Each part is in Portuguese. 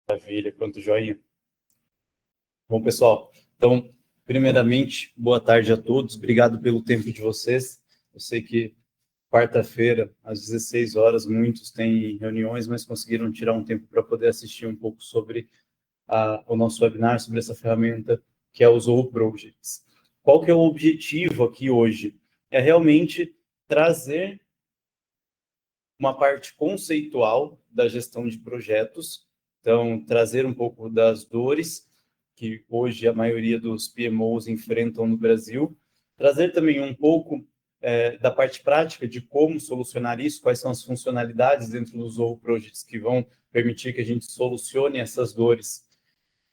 Maravilha, quanto joinha. Bom, pessoal, então, primeiramente, boa tarde a todos, obrigado pelo tempo de vocês. Eu sei que quarta-feira, às 16 horas, muitos têm reuniões, mas conseguiram tirar um tempo para poder assistir um pouco sobre o nosso webinar, sobre essa ferramenta que é o Zoho Projects. Qual que é o objetivo aqui hoje? É realmente trazer uma parte conceitual da gestão de projetos, então, trazer um pouco das dores que hoje a maioria dos PMOs enfrentam no Brasil, trazer também um pouco da parte prática de como solucionar isso, quais são as funcionalidades dentro dos Zoho Projects que vão permitir que a gente solucione essas dores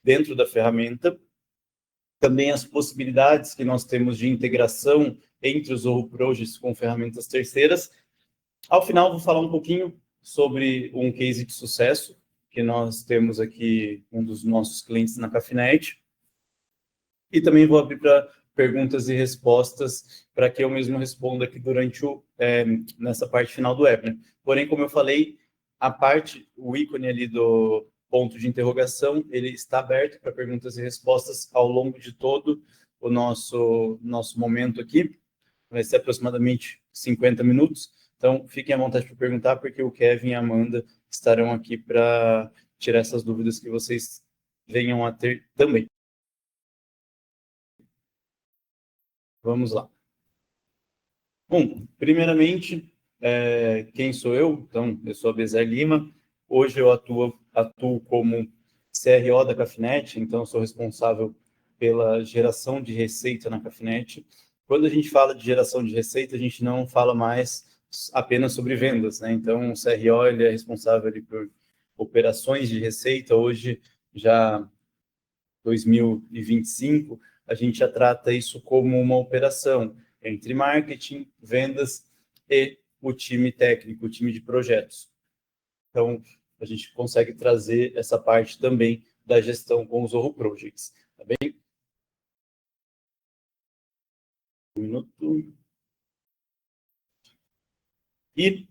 dentro da ferramenta, também as possibilidades que nós temos de integração entre os Zoho Projects com ferramentas terceiras. Ao final, vou falar um pouquinho sobre um case de sucesso, que nós temos aqui um dos nossos clientes na Cafinet, e também vou abrir para perguntas e respostas para que eu mesmo responda aqui durante nessa parte final do webinar. Porém, como eu falei, o ícone ali do ponto de interrogação, ele está aberto para perguntas e respostas ao longo de todo o nosso momento aqui. Vai ser aproximadamente 50 minutos. Então, fiquem à vontade para perguntar, porque o Kevin e a Amanda estarão aqui para tirar essas dúvidas que vocês venham a ter também. Vamos lá. Bom, primeiramente, quem sou eu? Então, eu sou a Bezer Lima. Hoje eu atuo como CRO da Cafinet, então sou responsável pela geração de receita na Cafinet. Quando a gente fala de geração de receita, a gente não fala mais apenas sobre vendas, né? Então, o CRO ele é responsável ali por operações de receita. Hoje, já 2025, a gente já trata isso como uma operação entre marketing, vendas e o time técnico, o time de projetos. Então, a gente consegue trazer essa parte também da gestão com os Zoho Projects. Tá bem? Um minuto. E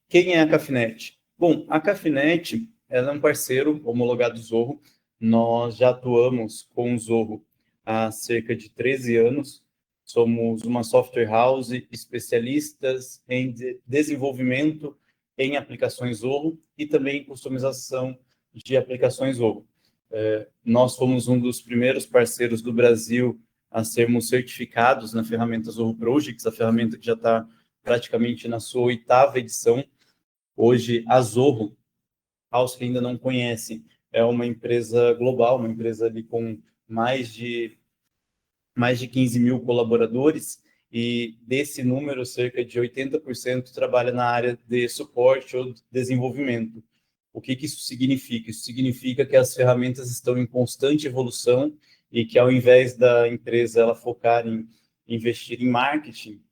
quem é a Cafinet? Bom, a Cafinet ela é um parceiro homologado do Zoho. Nós já atuamos com o Zoho há cerca de 13 anos. Somos uma software house especialistas em desenvolvimento em aplicações Zoho e também em customização de aplicações Zoho. Nós fomos um dos primeiros parceiros do Brasil a sermos certificados na ferramenta Zoho Projects, a ferramenta que já está praticamente na sua 8ª edição. Hoje, a Zoho, aos que ainda não conhecem, é uma empresa global, uma empresa ali com mais de 15 mil colaboradores, e desse número, cerca de 80% trabalha na área de suporte ou desenvolvimento. O que isso significa? Isso significa que as ferramentas estão em constante evolução e que, ao invés da empresa ela focar em investir em marketing,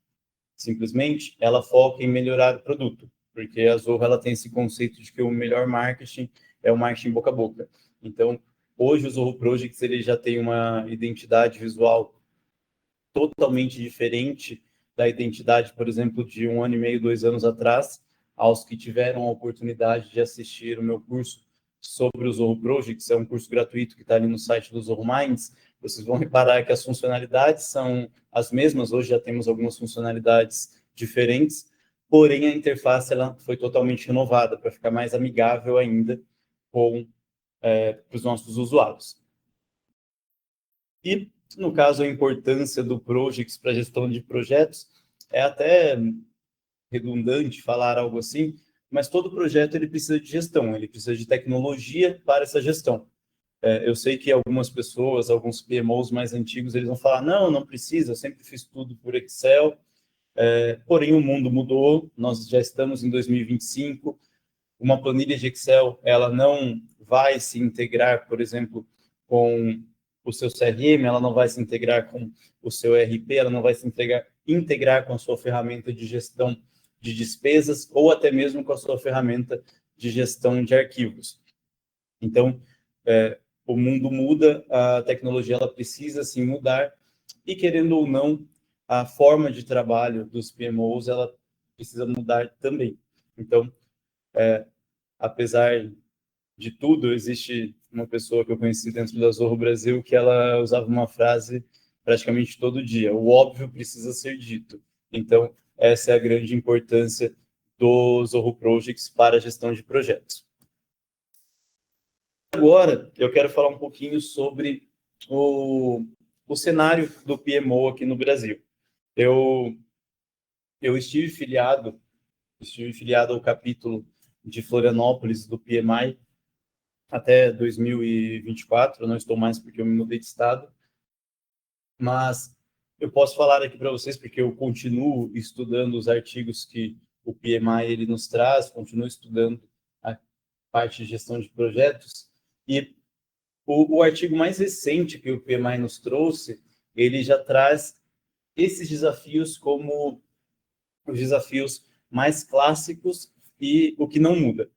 simplesmente, ela foca em melhorar o produto, porque a Zoho ela tem esse conceito de que o melhor marketing é o marketing boca a boca. Então, hoje o Zoho Projects ele já tem uma identidade visual totalmente diferente da identidade, por exemplo, de 1 ano e meio, 2 anos atrás. Aos que tiveram a oportunidade de assistir o meu curso sobre o Zoho Projects, é um curso gratuito que está ali no site do Zoho Minds, vocês vão reparar que as funcionalidades são as mesmas. Hoje já temos algumas funcionalidades diferentes, porém a interface ela foi totalmente renovada para ficar mais amigável ainda com os nossos usuários. E, no caso, a importância do Projects para a gestão de projetos é até redundante falar algo assim, mas todo projeto ele precisa de gestão, ele precisa de tecnologia para essa gestão. Eu sei que algumas pessoas, alguns PMOs mais antigos, eles vão falar, não precisa, eu sempre fiz tudo por Excel, porém o mundo mudou, nós já estamos em 2025, uma planilha de Excel, ela não vai se integrar, por exemplo, com o seu CRM, ela não vai se integrar com o seu ERP, ela não vai se integrar com a sua ferramenta de gestão de despesas ou até mesmo com a sua ferramenta de gestão de arquivos. Então, o mundo muda, a tecnologia ela precisa sim mudar e, querendo ou não, a forma de trabalho dos PMOs ela precisa mudar também. Então, apesar de tudo. Existe uma pessoa que eu conheci dentro da Zorro Brasil que ela usava uma frase praticamente todo dia: o óbvio precisa ser dito. Então, essa é a grande importância do Zorro Projects para a gestão de projetos. Agora, eu quero falar um pouquinho sobre o cenário do PMO aqui no Brasil. Eu estive filiado ao capítulo de Florianópolis do PMI até 2024, não estou mais porque eu me mudei de estado, mas eu posso falar aqui para vocês, porque eu continuo estudando os artigos que o PMI ele nos traz, continuo estudando a parte de gestão de projetos, e o artigo mais recente que o PMI nos trouxe, ele já traz esses desafios como os desafios mais clássicos e o que não muda.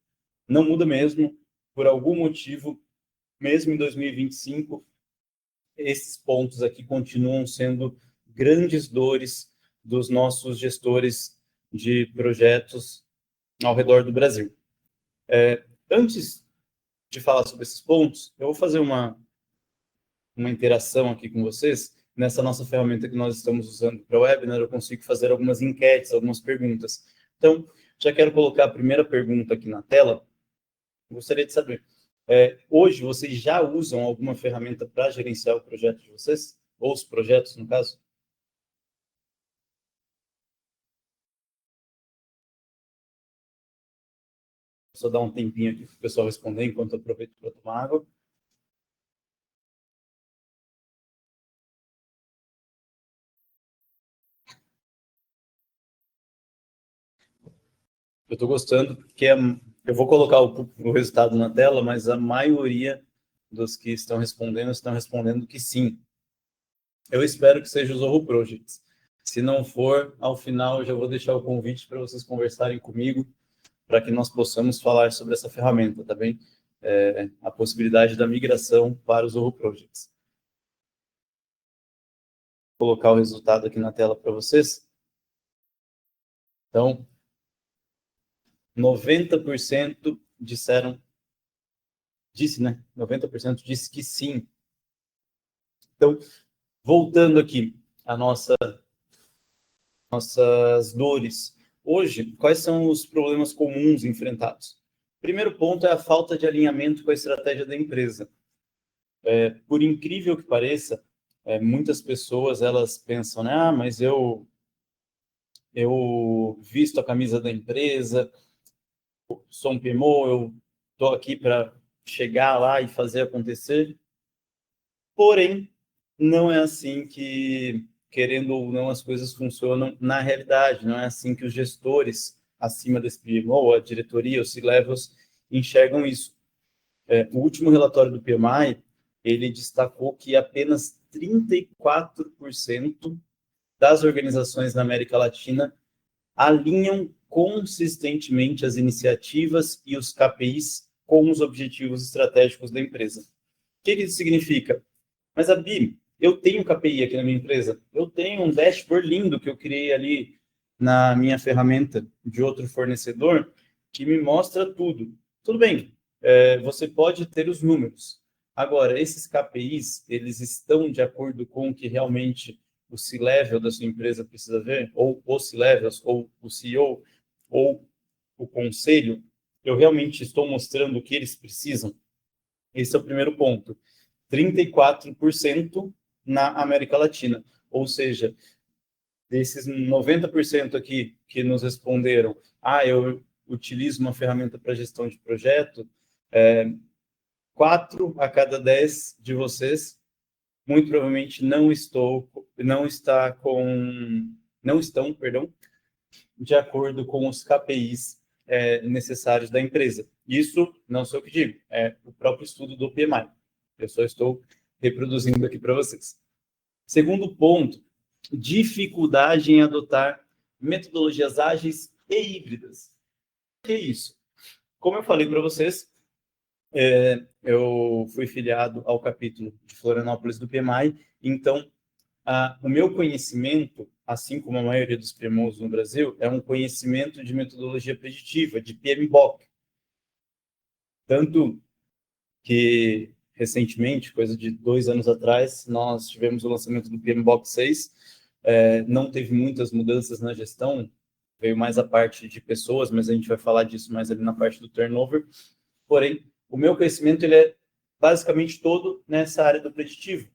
Não muda mesmo, por algum motivo, mesmo em 2025, esses pontos aqui continuam sendo grandes dores dos nossos gestores de projetos ao redor do Brasil. Antes de falar sobre esses pontos, eu vou fazer uma interação aqui com vocês. Nessa nossa ferramenta que nós estamos usando para o webinar, eu consigo fazer algumas enquetes, algumas perguntas. Então, já quero colocar a primeira pergunta aqui na tela. Gostaria de saber, hoje vocês já usam alguma ferramenta para gerenciar o projeto de vocês? Ou os projetos, no caso? Só dar um tempinho aqui para o pessoal responder enquanto eu aproveito para tomar água. Eu estou gostando, porque eu vou colocar o resultado na tela, mas a maioria dos que estão respondendo que sim. Eu espero que seja o Zorro Projects. Se não for, ao final eu já vou deixar o convite para vocês conversarem comigo, para que nós possamos falar sobre essa ferramenta, tá bem? A possibilidade da migração para o Zorro Projects. Vou colocar o resultado aqui na tela para vocês. Então, 90% né? 90% disse que sim. Então, voltando aqui à nossas dores. Hoje, quais são os problemas comuns enfrentados? Primeiro ponto é a falta de alinhamento com a estratégia da empresa. Por incrível que pareça, muitas pessoas elas pensam, né? Ah, mas eu visto a camisa da empresa, sou um PMO, eu estou aqui para chegar lá e fazer acontecer. Porém, não é assim que, querendo ou não, as coisas funcionam na realidade. Não é assim que os gestores acima desse PMO, a diretoria, os C-levels, enxergam isso. O último relatório do PMI, ele destacou que apenas 34% das organizações na América Latina alinham consistentemente as iniciativas e os KPIs com os objetivos estratégicos da empresa. O que isso significa? Mas, Abi, eu tenho KPI aqui na minha empresa, eu tenho um dashboard lindo que eu criei ali na minha ferramenta de outro fornecedor que me mostra tudo. Tudo bem, você pode ter os números. Agora, esses KPIs, eles estão de acordo com o que realmente o C-Level da sua empresa precisa ver? Ou os C-Levels, ou o CEO, ou o conselho? Eu realmente estou mostrando o que eles precisam? Esse é o primeiro ponto. 34% na América Latina. Ou seja, desses 90% aqui que nos responderam, eu utilizo uma ferramenta para gestão de projeto, 4 a cada 10 de vocês muito provavelmente não estão, de acordo com os KPIs necessários da empresa. Isso não sou eu que digo, é o próprio estudo do PMI. Eu só estou reproduzindo aqui para vocês. Segundo ponto, dificuldade em adotar metodologias ágeis e híbridas. O que é isso? Como eu falei para vocês, eu fui filiado ao capítulo de Florianópolis do PMI, então o meu conhecimento, assim como a maioria dos PMOs no Brasil, é um conhecimento de metodologia preditiva, de PMBOK. Tanto que recentemente, coisa de 2 anos atrás, nós tivemos o lançamento do PMBOK 6. Não teve muitas mudanças na gestão, veio mais a parte de pessoas, mas a gente vai falar disso mais ali na parte do turnover. Porém, o meu conhecimento ele é basicamente todo nessa área do preditivo.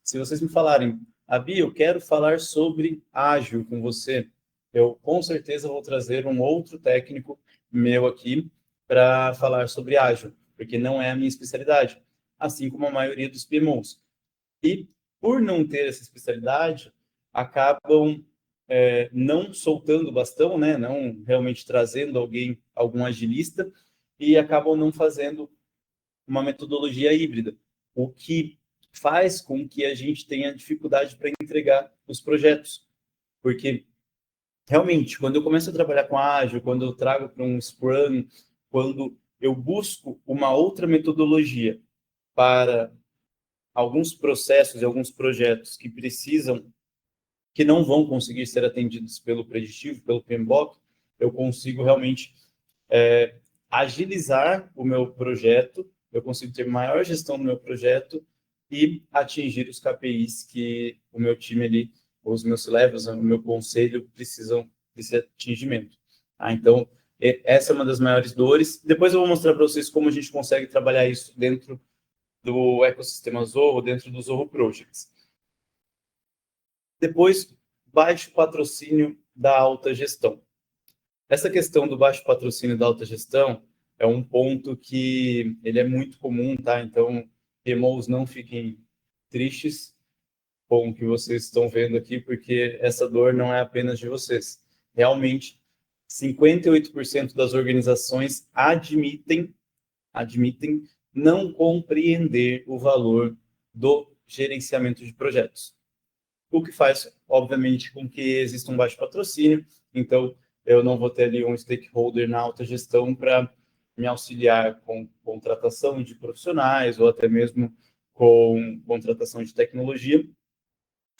Se vocês me falarem, Abi, eu quero falar sobre ágil com você, eu com certeza vou trazer um outro técnico meu aqui para falar sobre ágil, porque não é a minha especialidade, assim como a maioria dos PMOs. E por não ter essa especialidade, acabam não soltando o bastão, né? Não realmente trazendo algum agilista, e acabam não fazendo uma metodologia híbrida, o que faz com que a gente tenha dificuldade para entregar os projetos. Porque, realmente, quando eu começo a trabalhar com ágil, quando eu trago para um Scrum, quando eu busco uma outra metodologia para alguns processos e alguns projetos que não vão conseguir ser atendidos pelo preditivo, pelo PMBOK, eu consigo realmente agilizar o meu projeto, eu consigo ter maior gestão do meu projeto e atingir os KPIs que o meu time ali, os meus levels, o meu conselho precisam desse atingimento. Então, essa é uma das maiores dores. Depois eu vou mostrar para vocês como a gente consegue trabalhar isso dentro do ecossistema Zorro, dentro do Zorro Projects. Depois, baixo patrocínio da alta gestão. Essa questão do baixo patrocínio da alta gestão é um ponto que ele é muito comum, tá? Então, PMOs, não fiquem tristes com o que vocês estão vendo aqui, porque essa dor não é apenas de vocês. Realmente, 58% das organizações admitem não compreender o valor do gerenciamento de projetos. O que faz, obviamente, com que exista um baixo patrocínio. Então, eu não vou ter ali um stakeholder na alta gestão para me auxiliar com contratação de profissionais ou até mesmo com contratação de tecnologia.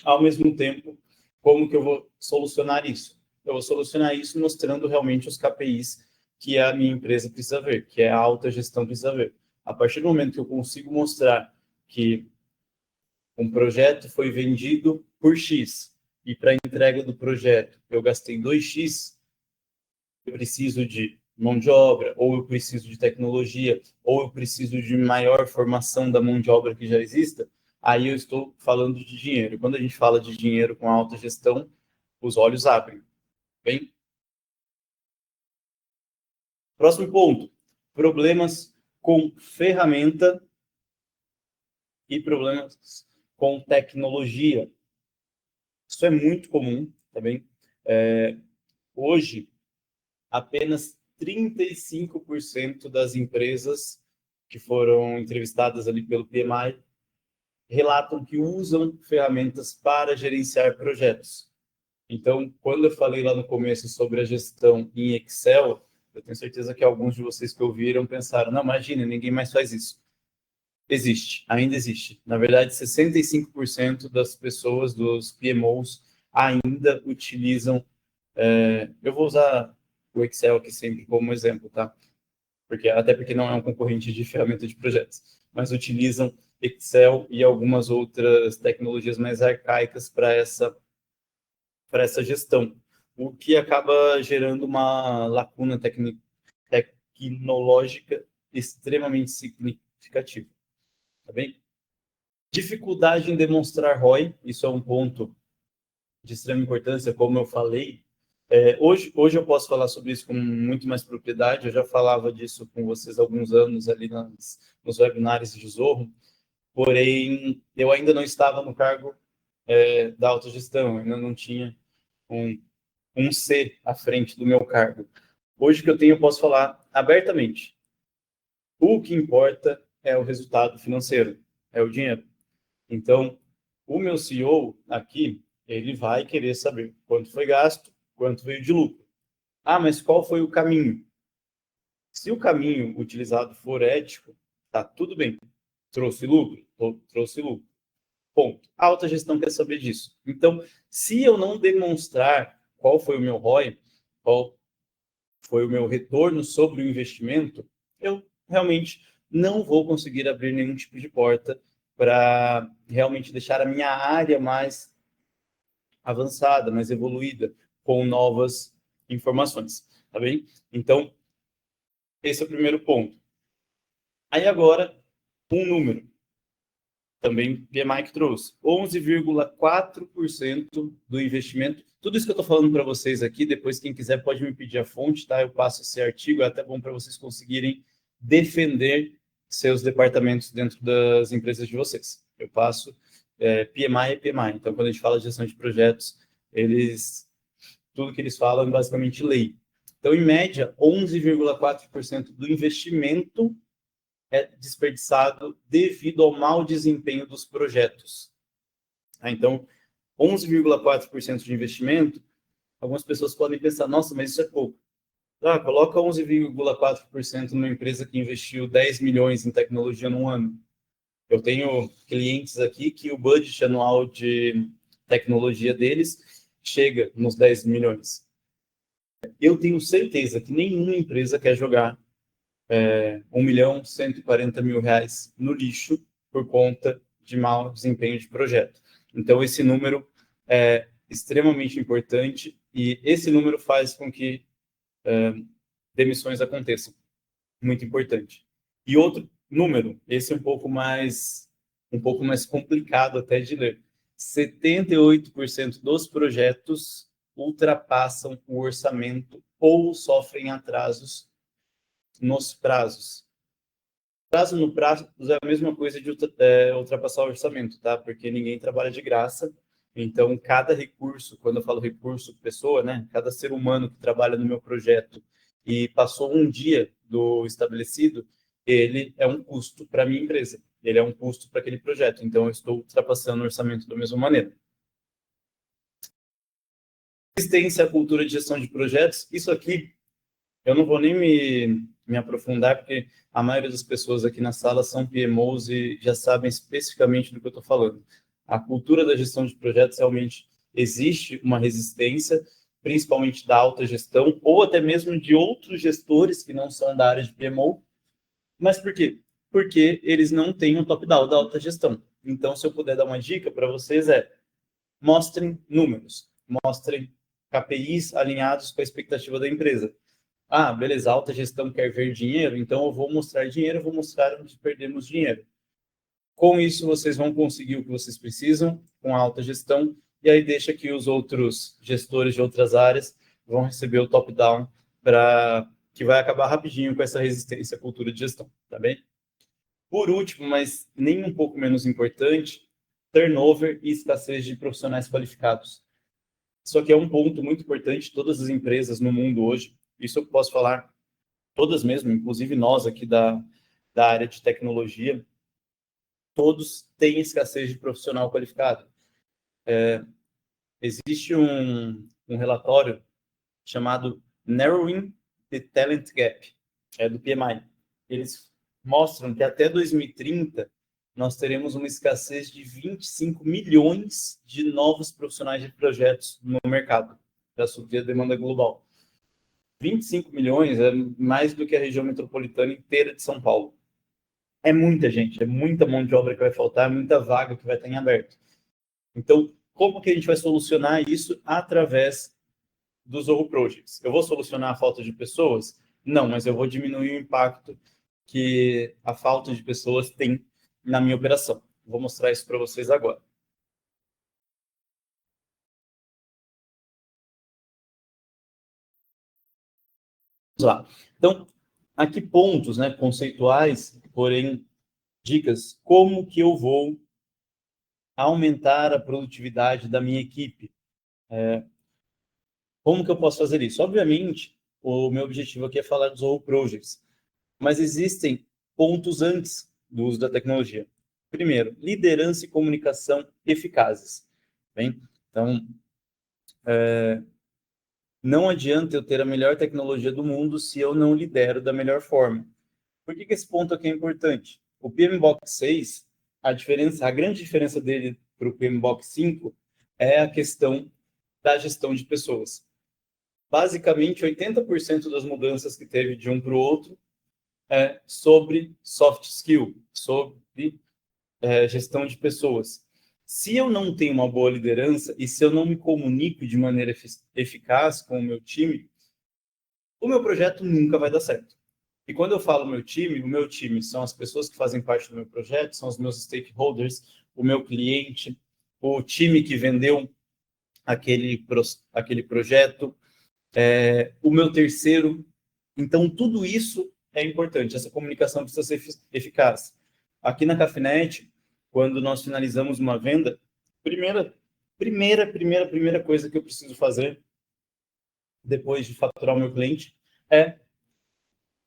Ao mesmo tempo, como que eu vou solucionar isso? Eu vou solucionar isso mostrando realmente os KPIs que a minha empresa precisa ver, que a alta gestão precisa ver. A partir do momento que eu consigo mostrar que um projeto foi vendido por X e para a entrega do projeto eu gastei 2X, eu preciso de mão de obra, ou eu preciso de tecnologia, ou eu preciso de maior formação da mão de obra que já exista, aí eu estou falando de dinheiro. Quando a gente fala de dinheiro com alta gestão, os olhos abrem. Bem? Próximo ponto, problemas com ferramenta e problemas com tecnologia. Isso é muito comum, tá bem? Hoje, apenas 35% das empresas que foram entrevistadas ali pelo PMI relatam que usam ferramentas para gerenciar projetos. Então, quando eu falei lá no começo sobre a gestão em Excel, eu tenho certeza que alguns de vocês que ouviram pensaram, não, imagina, ninguém mais faz isso. Existe, ainda existe. Na verdade, 65% das pessoas, dos PMOs, ainda utilizam, eu vou usar o Excel aqui sempre como exemplo, tá? Até porque não é um concorrente de ferramenta de projetos, mas utilizam Excel e algumas outras tecnologias mais arcaicas para essa gestão, o que acaba gerando uma lacuna tecnológica extremamente significativa, tá bem? Dificuldade em demonstrar ROI, isso é um ponto de extrema importância, como eu falei. Hoje eu posso falar sobre isso com muito mais propriedade, eu já falava disso com vocês há alguns anos ali nos webinars de Zorro, porém, eu ainda não estava no cargo da autogestão, ainda não tinha um C à frente do meu cargo. Hoje que eu tenho, eu posso falar abertamente. O que importa é o resultado financeiro, é o dinheiro. Então, o meu CEO aqui, ele vai querer saber quanto foi gasto, quanto veio de lucro. Ah, mas qual foi o caminho? Se o caminho utilizado for ético, tá tudo bem. Trouxe lucro? Trouxe lucro. Ponto. A alta gestão quer saber disso. Então, se eu não demonstrar qual foi o meu ROI, qual foi o meu retorno sobre o investimento, eu realmente não vou conseguir abrir nenhum tipo de porta para realmente deixar a minha área mais avançada, mais evoluída, com novas informações, tá bem? Então, esse é o primeiro ponto. Aí agora, um número, também PMI que trouxe, 11,4% do investimento. Tudo isso que eu estou falando para vocês aqui, depois quem quiser pode me pedir a fonte, tá? Eu passo esse artigo, é até bom para vocês conseguirem defender seus departamentos dentro das empresas de vocês. Eu passo PMI é PMI. Então, quando a gente fala de gestão de projetos, tudo que eles falam é basicamente lei. Então, em média, 11,4% do investimento é desperdiçado devido ao mau desempenho dos projetos. Então, 11,4% de investimento, algumas pessoas podem pensar, nossa, mas isso é pouco. Coloca 11,4% numa empresa que investiu 10 milhões em tecnologia num ano. Eu tenho clientes aqui que o budget anual de tecnologia deles chega nos 10 milhões. Eu tenho certeza que nenhuma empresa quer jogar R$ 1.140.000 no lixo por conta de mau desempenho de projeto. Então, esse número é extremamente importante e esse número faz com que demissões aconteçam. Muito importante. E outro número, esse é um pouco mais complicado até de ler. 78% dos projetos ultrapassam o orçamento ou sofrem atrasos nos prazos. Prazo no prazo é a mesma coisa de ultrapassar o orçamento, tá? Porque ninguém trabalha de graça. Então, cada recurso, quando eu falo recurso, pessoa, né? Cada ser humano que trabalha no meu projeto e passou um dia do estabelecido, ele é um custo para a minha empresa. Ele é um custo para aquele projeto. Então, eu estou ultrapassando o orçamento da mesma maneira. Existência, a cultura de gestão de projetos. Isso aqui, eu não vou nem me aprofundar, porque a maioria das pessoas aqui na sala são PMOs e já sabem especificamente do que eu estou falando. A cultura da gestão de projetos realmente existe uma resistência, principalmente da alta gestão, ou até mesmo de outros gestores que não são da área de PMO. Mas por quê? Porque eles não têm um top-down da alta gestão. Então, se eu puder dar uma dica para vocês mostrem números, mostrem KPIs alinhados com a expectativa da empresa. Beleza, a alta gestão quer ver dinheiro, então eu vou mostrar dinheiro, eu vou mostrar onde perdemos dinheiro. Com isso, vocês vão conseguir o que vocês precisam com a alta gestão, e aí deixa que os outros gestores de outras áreas vão receber o top-down, que vai acabar rapidinho com essa resistência à cultura de gestão, tá bem? Por último, mas nem um pouco menos importante, turnover e escassez de profissionais qualificados. Isso aqui é um ponto muito importante, todas as empresas no mundo hoje, isso eu posso falar, todas mesmo, inclusive nós aqui da área de tecnologia, todos têm escassez de profissional qualificado. Existe um relatório chamado Narrowing the Talent Gap, do PMI. Eles mostram que até 2030 nós teremos uma escassez de 25 milhões de novos profissionais de projetos no mercado para suprir a demanda global. 25 milhões é mais do que a região metropolitana inteira de São Paulo. É muita gente, é muita mão de obra que vai faltar, é muita vaga que vai estar em aberto. Então, como que a gente vai solucionar isso? Através dos Zorro Projects. Eu vou solucionar a falta de pessoas? Não, mas eu vou diminuir o impacto que a falta de pessoas tem na minha operação. Vou mostrar isso para vocês agora. Vamos lá. Então, aqui pontos, né, conceituais, porém dicas, como que eu vou aumentar a produtividade da minha equipe. Como que eu posso fazer isso? Obviamente, o meu objetivo aqui é falar dos Zorro Projects, mas existem pontos antes do uso da tecnologia. Primeiro, liderança e comunicação eficazes. Bem, então, não adianta eu ter a melhor tecnologia do mundo se eu não lidero da melhor forma. Por que esse ponto aqui é importante? O PMBOK 6, a grande diferença dele para o PMBOK 5 é a questão da gestão de pessoas. Basicamente, 80% das mudanças que teve de um para o outro sobre soft skill, sobre gestão de pessoas. Se eu não tenho uma boa liderança e se eu não me comunico de maneira eficaz com o meu time, o meu projeto nunca vai dar certo. E quando eu falo o meu time são as pessoas que fazem parte do meu projeto, são os meus stakeholders, o meu cliente, o time que vendeu aquele projeto, o meu terceiro. Então, tudo isso é importante. Essa comunicação precisa ser eficaz. Aqui na Cafinet, quando nós finalizamos uma venda, primeira coisa que eu preciso fazer depois de faturar o meu cliente é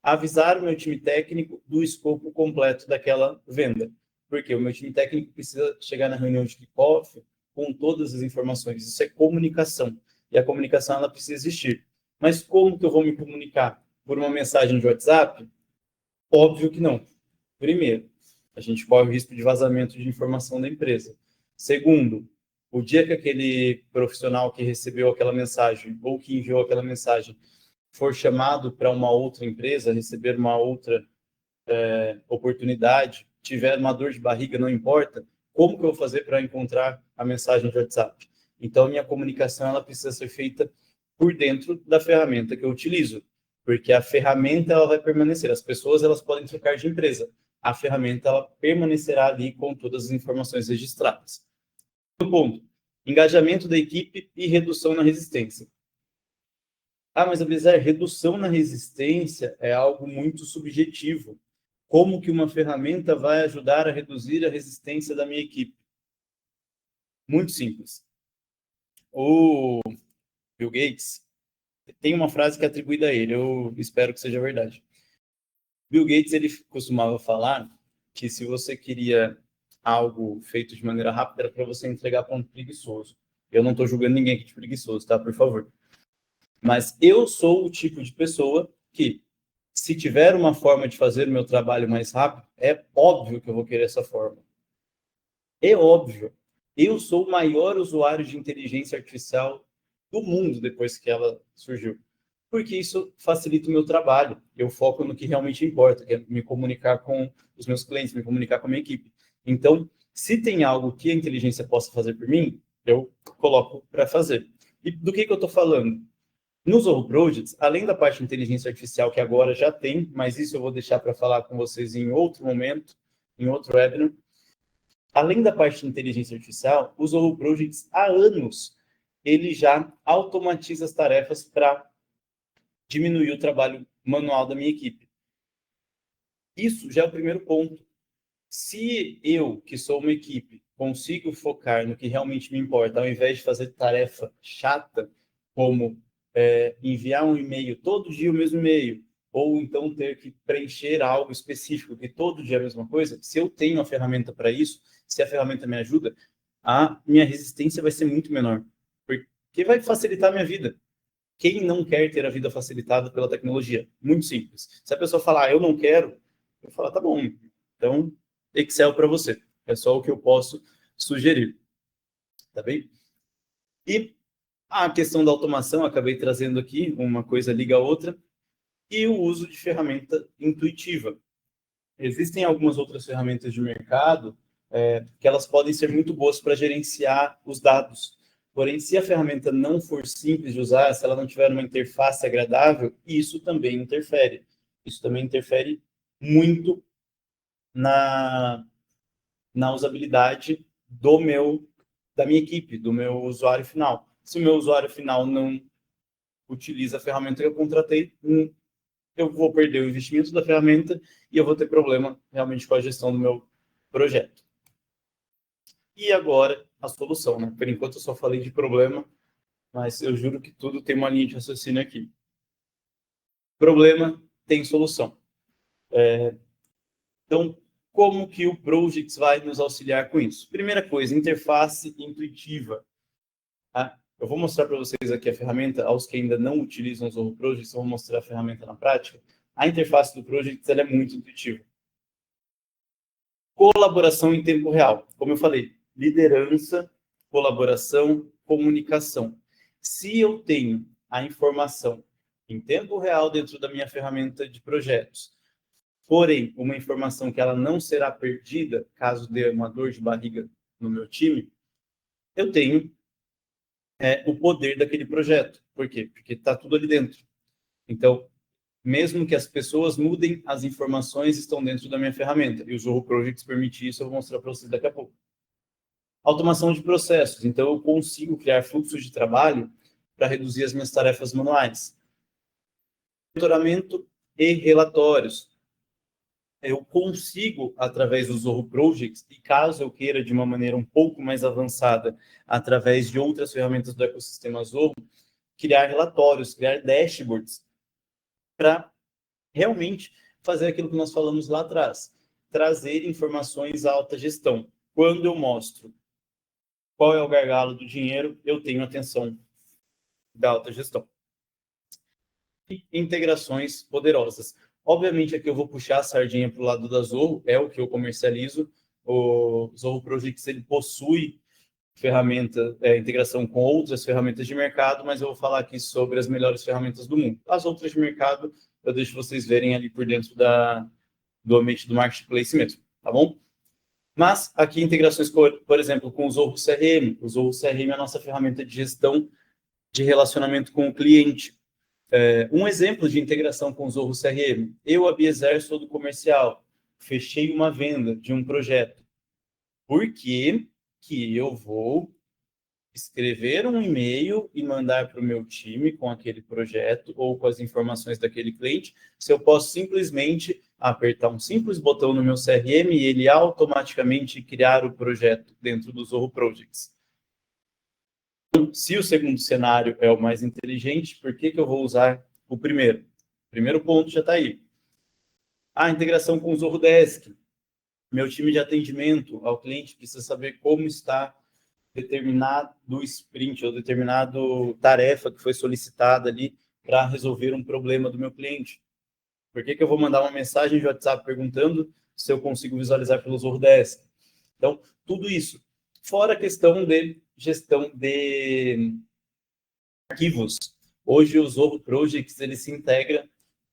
avisar o meu time técnico do escopo completo daquela venda. Porque o meu time técnico precisa chegar na reunião de kickoff com todas as informações. Isso é comunicação. E a comunicação, ela precisa existir. Mas como que eu vou me comunicar? Por uma mensagem de WhatsApp? Óbvio que não. Primeiro, a gente corre o risco de vazamento de informação da empresa. Segundo, o dia que aquele profissional que recebeu aquela mensagem ou que enviou aquela mensagem for chamado para uma outra empresa, receber uma outra oportunidade, tiver uma dor de barriga, não importa, como que eu vou fazer para encontrar a mensagem de WhatsApp? Então, minha comunicação ela precisa ser feita por dentro da ferramenta que eu utilizo, porque a ferramenta ela vai permanecer. As pessoas elas podem trocar de empresa, a ferramenta ela permanecerá ali com todas as informações registradas. Segundo ponto, engajamento da equipe e redução na resistência. Mas Abelzer, redução na resistência é algo muito subjetivo. Como que uma ferramenta vai ajudar a reduzir a resistência da minha equipe? Muito simples. O Bill Gates tem uma frase que é atribuída a ele, eu espero que seja verdade. Bill Gates, ele costumava falar que se você queria algo feito de maneira rápida, era para você entregar para um preguiçoso. Eu não estou julgando ninguém aqui de preguiçoso, tá? Por favor. Mas eu sou o tipo de pessoa que, se tiver uma forma de fazer o meu trabalho mais rápido, é óbvio que eu vou querer essa forma. É óbvio. Eu sou o maior usuário de inteligência artificial do mundo depois que ela surgiu. Porque isso facilita o meu trabalho. Eu foco no que realmente importa, que é me comunicar com os meus clientes, me comunicar com a minha equipe. Então, se tem algo que a inteligência possa fazer por mim, eu coloco para fazer. E do que eu estou falando? Nos Zorro Projects, além da parte de inteligência artificial, que agora já tem, mas isso eu vou deixar para falar com vocês em outro momento, em outro webinar. Além da parte de inteligência artificial, o Zorro Projects, há anos, ele já automatiza as tarefas para diminuir o trabalho manual da minha equipe. Isso já é o primeiro ponto. Se eu, que sou uma equipe, consigo focar no que realmente me importa, ao invés de fazer tarefa chata, como enviar um e-mail todo dia o mesmo e-mail, ou então ter que preencher algo específico, que todo dia é a mesma coisa, se eu tenho a ferramenta para isso, se a ferramenta me ajuda, a minha resistência vai ser muito menor, porque vai facilitar a minha vida. Quem não quer ter a vida facilitada pela tecnologia? Muito simples. Se a pessoa falar, eu não quero, eu falo, tá bom, então Excel para você. É só o que eu posso sugerir. Tá bem? E a questão da automação, acabei trazendo aqui, uma coisa liga a outra, e o uso de ferramenta intuitiva. Existem algumas outras ferramentas de mercado que elas podem ser muito boas para gerenciar os dados. Porém, se a ferramenta não for simples de usar, se ela não tiver uma interface agradável, isso também interfere. Isso também interfere muito na usabilidade da minha equipe, do meu usuário final. Se o meu usuário final não utiliza a ferramenta que eu contratei, eu vou perder o investimento da ferramenta e eu vou ter problema realmente com a gestão do meu projeto. E agora, a solução, né? Por enquanto eu só falei de problema, mas eu juro que tudo tem uma linha de raciocínio aqui. Problema tem solução. Então, como que o Projects vai nos auxiliar com isso? Primeira coisa, interface intuitiva. Tá? Eu vou mostrar para vocês aqui a ferramenta, aos que ainda não utilizam o Zorro Projects, eu vou mostrar a ferramenta na prática. A interface do Projects ela é muito intuitiva. Colaboração em tempo real. Como eu falei, liderança, colaboração, comunicação. Se eu tenho a informação em tempo real dentro da minha ferramenta de projetos, porém, uma informação que ela não será perdida caso dê uma dor de barriga no meu time, eu tenho o poder daquele projeto. Por quê? Porque está tudo ali dentro. Então, mesmo que as pessoas mudem, as informações estão dentro da minha ferramenta. E o Zorro Projects permite isso, eu vou mostrar para vocês daqui a pouco. Automação de processos. Então, eu consigo criar fluxos de trabalho para reduzir as minhas tarefas manuais. Monitoramento e relatórios. Eu consigo, através do Zorro Projects, e caso eu queira de uma maneira um pouco mais avançada, através de outras ferramentas do ecossistema Zorro, criar relatórios, criar dashboards, para realmente fazer aquilo que nós falamos lá atrás, trazer informações à alta gestão. Quando eu mostro qual é o gargalo do dinheiro, eu tenho atenção da alta gestão. E integrações poderosas. Obviamente, aqui eu vou puxar a sardinha para o lado da Zorro, é o que eu comercializo. O Zorro Projects, ele possui ferramenta, integração com outras ferramentas de mercado, mas eu vou falar aqui sobre as melhores ferramentas do mundo. As outras de mercado, eu deixo vocês verem ali por dentro do ambiente do marketplace mesmo, tá bom? Mas aqui integrações, por exemplo, com o Zorro CRM. O Zorro CRM é a nossa ferramenta de gestão de relacionamento com o cliente. Um exemplo de integração com o Zorro CRM. Eu, Abiezer, sou do comercial. Fechei uma venda de um projeto. Por que eu vou escrever um e-mail e mandar para o meu time com aquele projeto ou com as informações daquele cliente, se eu posso simplesmente apertar um simples botão no meu CRM e ele automaticamente criar o projeto dentro do Zorro Projects? Se o segundo cenário é o mais inteligente, por que eu vou usar o primeiro? O primeiro ponto já está aí. A integração com o Zorro Desk. Meu time de atendimento ao cliente precisa saber como está determinado sprint ou determinado tarefa que foi solicitada ali para resolver um problema do meu cliente. Por que eu vou mandar uma mensagem de WhatsApp perguntando se eu consigo visualizar pelo Zorro Desk? Então, tudo isso. Fora a questão de gestão de arquivos. Hoje o Zorro Projects ele se integra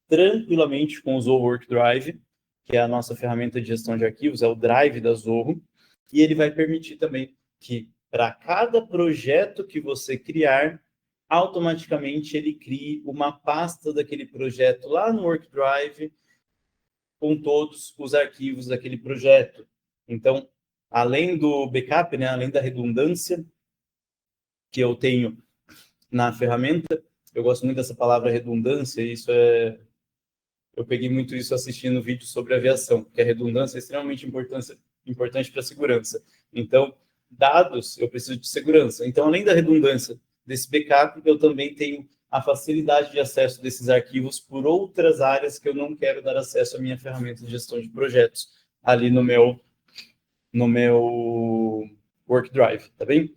tranquilamente com o Zorro Work Drive, que é a nossa ferramenta de gestão de arquivos, é o Drive da Zorro, e ele vai permitir também que para cada projeto que você criar, automaticamente ele crie uma pasta daquele projeto lá no Work Drive com todos os arquivos daquele projeto. Então, além do backup, né, além da redundância que eu tenho na ferramenta, eu gosto muito dessa palavra redundância, eu peguei muito isso assistindo vídeos sobre aviação, que a redundância é extremamente importante para a segurança. Então, dados, eu preciso de segurança. Então, além da redundância desse backup, eu também tenho a facilidade de acesso desses arquivos por outras áreas que eu não quero dar acesso à minha ferramenta de gestão de projetos ali no meu Work Drive, tá bem?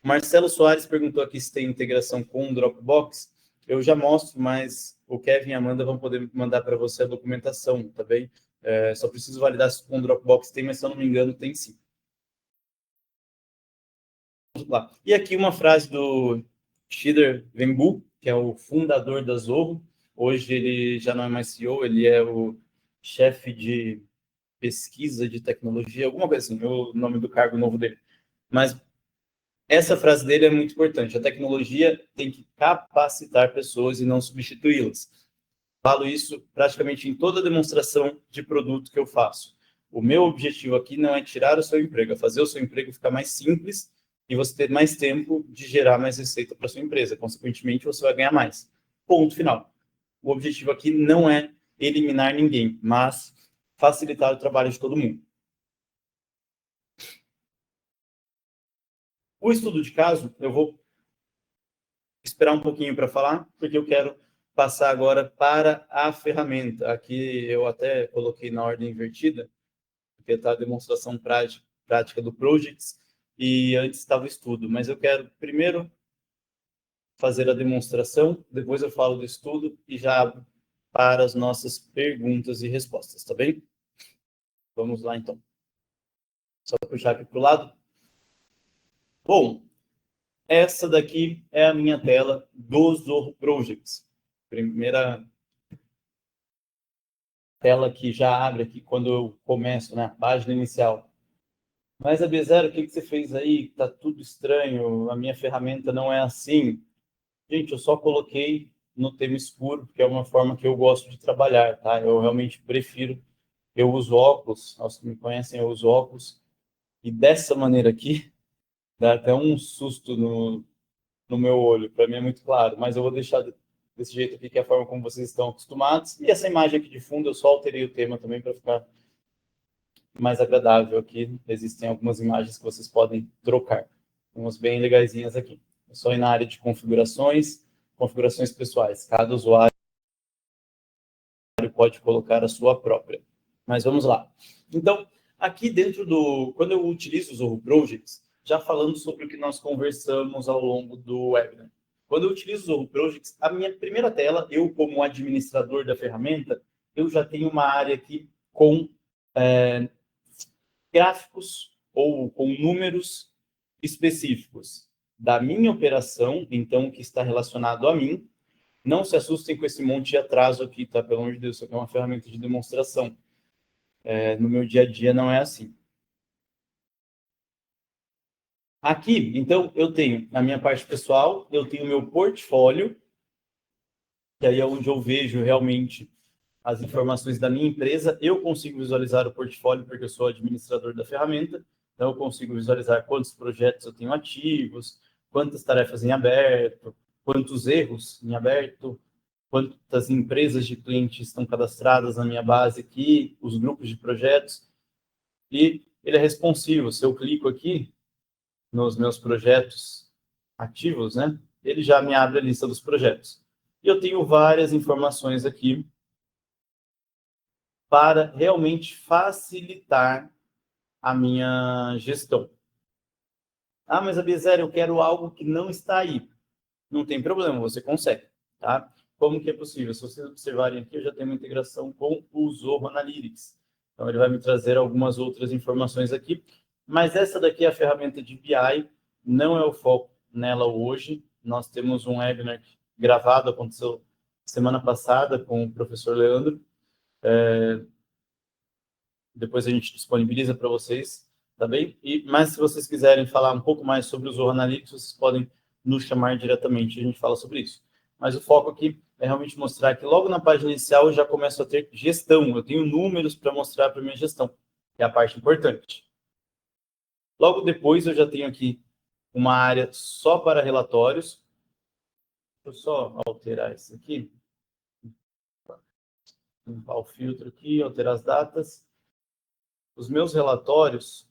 Marcelo Soares perguntou aqui se tem integração com o Dropbox. Eu já mostro, mas o Kevin e a Amanda vão poder mandar para você a documentação, tá bem? Só preciso validar se com o Dropbox tem, mas se eu não me engano, tem sim. Vamos lá. E aqui uma frase do Shider Venbu, que é o fundador da Zorro. Hoje ele já não é mais CEO, ele é o chefe de pesquisa de tecnologia, alguma coisa assim, o nome do cargo novo dele. Mas essa frase dele é muito importante. A tecnologia tem que capacitar pessoas e não substituí-las. Falo isso praticamente em toda demonstração de produto que eu faço. O meu objetivo aqui não é tirar o seu emprego, é fazer o seu emprego ficar mais simples e você ter mais tempo de gerar mais receita para sua empresa. Consequentemente, você vai ganhar mais. Ponto final. O objetivo aqui não é eliminar ninguém, mas facilitar o trabalho de todo mundo. O estudo de caso, eu vou esperar um pouquinho para falar, porque eu quero passar agora para a ferramenta. Aqui eu até coloquei na ordem invertida, porque está a demonstração prática do Projects, e antes estava o estudo. Mas eu quero primeiro fazer a demonstração, depois eu falo do estudo e já abro para as nossas perguntas e respostas, tá bem? Vamos lá, então. Só puxar aqui para o lado. Bom, essa daqui é a minha tela do Zorro Projects. Primeira tela que já abre aqui quando eu começo, né, a página inicial. Mas, Abiezero, o que você fez aí? Tá tudo estranho, a minha ferramenta não é assim. Gente, eu só coloquei no tema escuro, porque é uma forma que eu gosto de trabalhar, tá? Eu realmente prefiro, eu uso óculos, aos que me conhecem, eu uso óculos, e dessa maneira aqui, dá até um susto no meu olho, para mim é muito claro, mas eu vou deixar desse jeito aqui, que é a forma como vocês estão acostumados, e essa imagem aqui de fundo, eu só alterei o tema também para ficar mais agradável aqui. Existem algumas imagens que vocês podem trocar, umas bem legaisinhas aqui. É só ir na área de configurações, configurações pessoais. Cada usuário pode colocar a sua própria. Mas vamos lá. Então, aqui dentro quando eu utilizo o Zoho Projects, já falando sobre o que nós conversamos ao longo do webinar. Quando eu utilizo o Zoho Projects, a minha primeira tela, eu como administrador da ferramenta, eu já tenho uma área aqui com gráficos ou com números específicos da minha operação, então, que está relacionado a mim. Não se assustem com esse monte de atraso aqui, tá? Pelo amor de Deus, isso aqui é uma ferramenta de demonstração. No meu dia a dia não é assim. Aqui, então, eu tenho na minha parte pessoal, eu tenho o meu portfólio, que aí é onde eu vejo realmente as informações da minha empresa. Eu consigo visualizar o portfólio porque eu sou administrador da ferramenta, então eu consigo visualizar quantos projetos eu tenho ativos, quantas tarefas em aberto, quantos erros em aberto, quantas empresas de clientes estão cadastradas na minha base aqui, os grupos de projetos, e ele é responsivo. Se eu clico aqui nos meus projetos ativos, né, ele já me abre a lista dos projetos. E eu tenho várias informações aqui para realmente facilitar a minha gestão. Ah, mas Abiezero, eu quero algo que não está aí. Não tem problema, você consegue, tá? Como que é possível? Se vocês observarem aqui, eu já tenho uma integração com o Zoho Analytics. Então, ele vai me trazer algumas outras informações aqui. Mas essa daqui é a ferramenta de BI, não é o foco nela hoje. Nós temos um webinar gravado, aconteceu semana passada com o professor Leandro. Depois a gente disponibiliza para vocês, tá bem? Mas se vocês quiserem falar um pouco mais sobre o Zoho Analytics, vocês podem nos chamar diretamente, a gente fala sobre isso. Mas o foco aqui é realmente mostrar que logo na página inicial eu já começo a ter gestão, eu tenho números para mostrar para a minha gestão, que é a parte importante. Logo depois eu já tenho aqui uma área só para relatórios. Deixa eu só alterar isso aqui. Limpar o filtro aqui, alterar as datas. Os meus relatórios,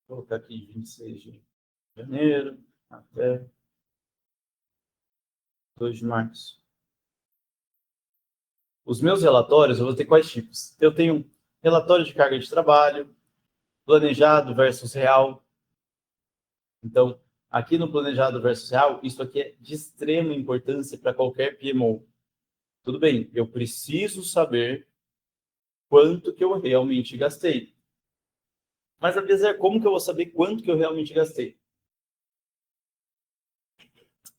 vou colocar aqui 26 de janeiro até 2 de março. Os meus relatórios, eu vou ter quais tipos? Eu tenho relatório de carga de trabalho, planejado versus real. Então, aqui no planejado versus real, isso aqui é de extrema importância para qualquer PMO. Tudo bem, eu preciso saber quanto que eu realmente gastei. Mas, Abiezer, como que eu vou saber quanto que eu realmente gastei?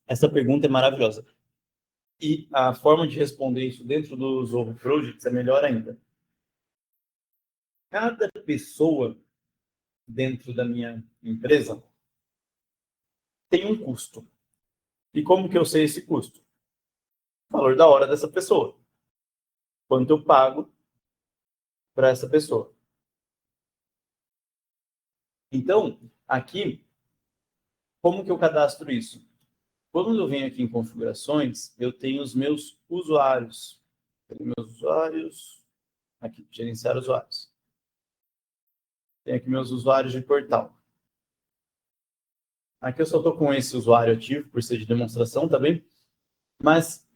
Essa pergunta é maravilhosa. E a forma de responder isso dentro do Zoho Projects é melhor ainda. Cada pessoa dentro da minha empresa tem um custo. E como que eu sei esse custo? O valor da hora dessa pessoa. Quanto eu pago para essa pessoa. Então, aqui, como que eu cadastro isso? Quando eu venho aqui em configurações, eu tenho os meus usuários. Tenho meus usuários, aqui, gerenciar usuários. Tenho aqui meus usuários de portal. Aqui eu só estou com esse usuário ativo, por ser de demonstração, tá bem? Mas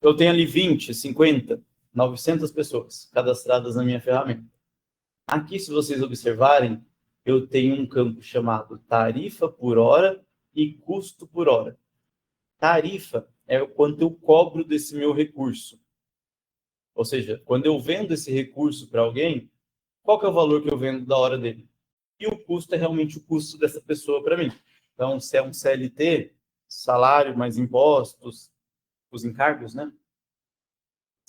eu tenho ali 20, 50, 900 pessoas cadastradas na minha ferramenta. Aqui, se vocês observarem, eu tenho um campo chamado tarifa por hora e custo por hora. Tarifa é o quanto eu cobro desse meu recurso. Ou seja, quando eu vendo esse recurso para alguém, qual que é o valor que eu vendo da hora dele? E o custo é realmente o custo dessa pessoa para mim. Então, se é um CLT, salário mais impostos, os encargos, né?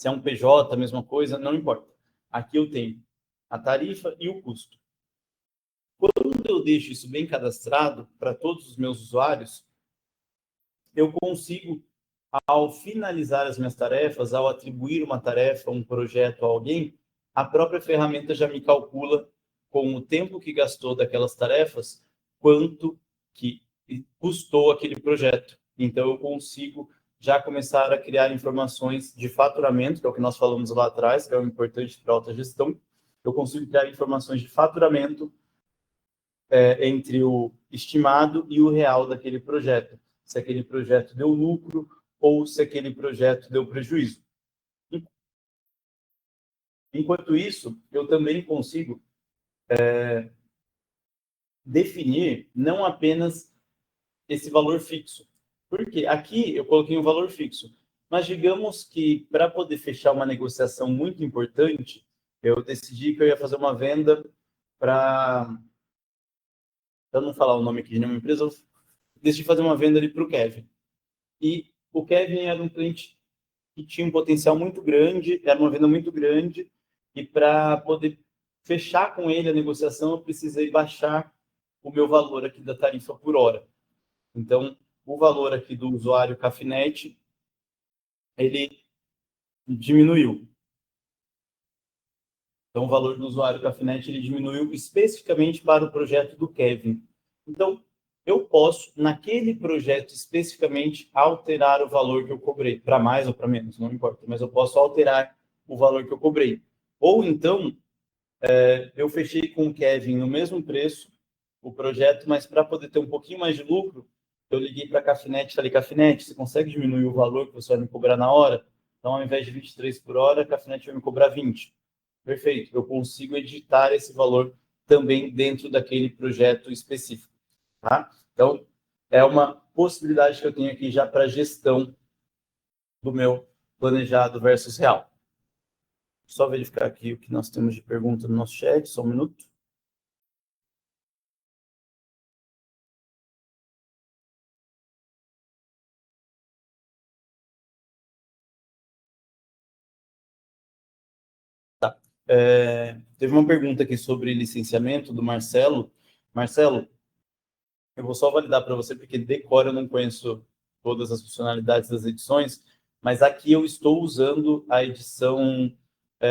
Se é um PJ, a mesma coisa, não importa. Aqui eu tenho a tarifa e o custo. Quando eu deixo isso bem cadastrado para todos os meus usuários, eu consigo, ao finalizar as minhas tarefas, ao atribuir uma tarefa, um projeto a alguém, a própria ferramenta já me calcula com o tempo que gastou daquelas tarefas, quanto que custou aquele projeto. Então, eu consigo já começar a criar informações de faturamento, que é o que nós falamos lá atrás, que é o importante para a autogestão. Eu consigo criar informações de faturamento entre o estimado e o real daquele projeto. Se aquele projeto deu lucro ou se aquele projeto deu prejuízo. Enquanto isso, eu também consigo definir não apenas esse valor fixo. Porque aqui eu coloquei um valor fixo. Mas digamos que para poder fechar uma negociação muito importante, eu decidi que eu ia fazer uma venda para não falar o nome aqui de nenhuma empresa, eu decidi fazer uma venda ali para o Kevin. E o Kevin era um cliente que tinha um potencial muito grande, era uma venda muito grande, e para poder fechar com ele a negociação, eu precisei baixar o meu valor aqui da tarifa por hora. Então, o valor aqui do usuário Cafinet, ele diminuiu. Então, o valor do usuário Cafinet, ele diminuiu especificamente para o projeto do Kevin. Então, eu posso, naquele projeto especificamente, alterar o valor que eu cobrei, para mais ou para menos, não importa, mas eu posso alterar o valor que eu cobrei. Ou então, eu fechei com o Kevin no mesmo preço, o projeto, mas para poder ter um pouquinho mais de lucro, eu liguei para a Cafinet e falei, Cafinet, você consegue diminuir o valor que você vai me cobrar na hora? Então, ao invés de 23 por hora, a Cafinet vai me cobrar 20. Perfeito, eu consigo editar esse valor também dentro daquele projeto específico. Tá? Então, é uma possibilidade que eu tenho aqui já para gestão do meu planejado versus real. Só verificar aqui o que nós temos de pergunta no nosso chat, só um minuto. Tá. Teve uma pergunta aqui sobre licenciamento do Marcelo. Marcelo, eu vou só validar para você, porque de cor eu não conheço todas as funcionalidades das edições, mas aqui eu estou usando a edição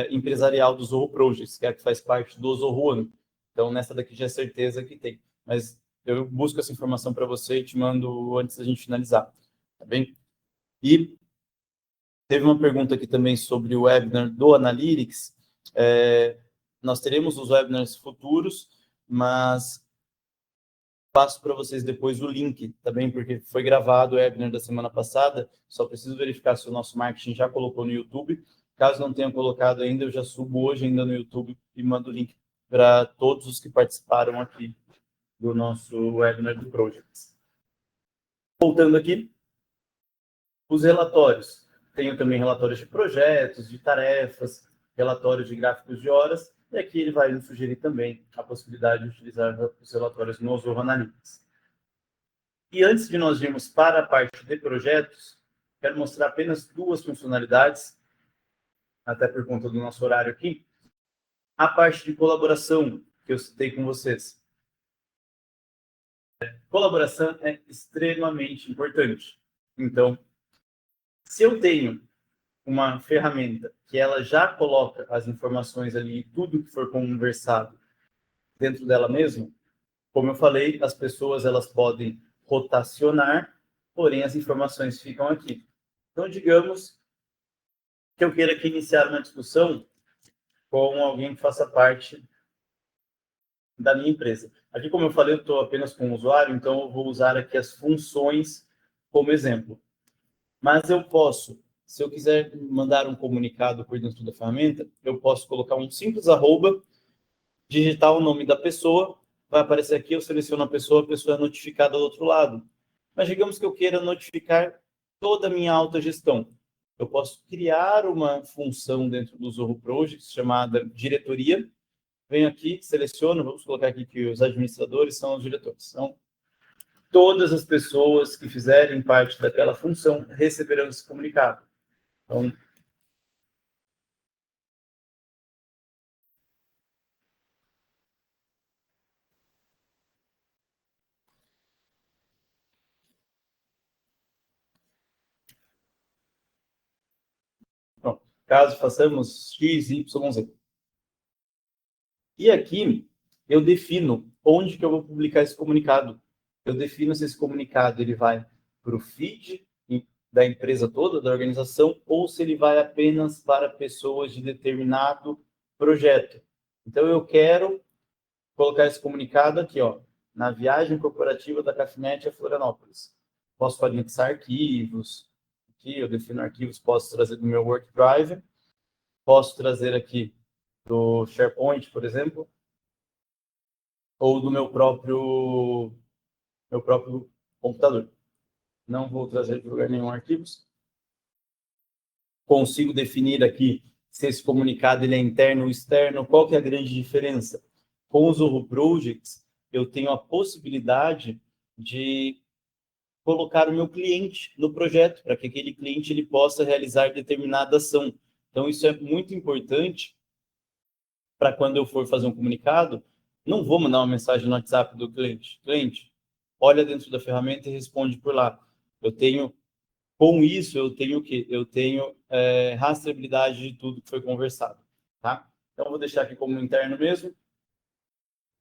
empresarial do Zorro Projects, que é a que faz parte do Zorro One. Então, nessa daqui já é certeza que tem. Mas eu busco essa informação para você e te mando antes da gente finalizar. Tá bem? E teve uma pergunta aqui também sobre o webinar do Analytics. Nós teremos os webinars futuros, mas passo para vocês depois o link, tá bem? Porque foi gravado o webinar da semana passada, só preciso verificar se o nosso marketing já colocou no YouTube. Caso não tenha colocado ainda, eu já subo hoje ainda no YouTube e mando o link para todos os que participaram aqui do nosso webinar do Projects. Voltando aqui, os relatórios. Tenho também relatórios de projetos, de tarefas, relatórios de gráficos de horas, e aqui ele vai nos sugerir também a possibilidade de utilizar os relatórios no Zorro Analytics. E antes de nós irmos para a parte de projetos, quero mostrar apenas duas funcionalidades, até por conta do nosso horário aqui. A parte de colaboração, que eu citei com vocês. Colaboração é extremamente importante. Então, se eu tenho uma ferramenta que ela já coloca as informações ali, tudo que for conversado dentro dela mesma, como eu falei, as pessoas elas podem rotacionar, porém as informações ficam aqui. Então, digamos que eu queira aqui iniciar uma discussão com alguém que faça parte da minha empresa. Aqui, como eu falei, eu estou apenas com o usuário, então eu vou usar aqui as funções como exemplo. Mas eu posso, se eu quiser mandar um comunicado por dentro da ferramenta, eu posso colocar um simples arroba, digitar o nome da pessoa, vai aparecer aqui, eu seleciono a pessoa é notificada do outro lado. Mas digamos que eu queira notificar toda a minha autogestão. Eu posso criar uma função dentro do Zorro Projects chamada diretoria. Venho aqui, seleciono, vamos colocar aqui que os administradores são os diretores. Então, todas as pessoas que fizerem parte daquela função receberão esse comunicado. Então, caso façamos X, Y, Z. E aqui eu defino onde que eu vou publicar esse comunicado. Eu defino se esse comunicado ele vai para o feed da empresa toda, da organização, ou se ele vai apenas para pessoas de determinado projeto. Então, eu quero colocar esse comunicado aqui, ó, na viagem corporativa da Cafinet a Florianópolis. Posso anexar arquivos, aqui eu defino arquivos, posso trazer do meu OneDrive, posso trazer aqui do SharePoint, por exemplo, ou do meu próprio computador. Não vou trazer de lugar nenhum arquivos. Consigo definir aqui se esse comunicado ele é interno ou externo. Qual que é a grande diferença? Com os Zoho Projects, eu tenho a possibilidade de colocar o meu cliente no projeto, para que aquele cliente ele possa realizar determinada ação. Então, isso é muito importante para quando eu for fazer um comunicado, não vou mandar uma mensagem no WhatsApp do cliente. Cliente, olha dentro da ferramenta e responde por lá. Com isso, eu tenho o quê? Eu tenho rastreabilidade de tudo que foi conversado, tá? Então, eu vou deixar aqui como interno mesmo.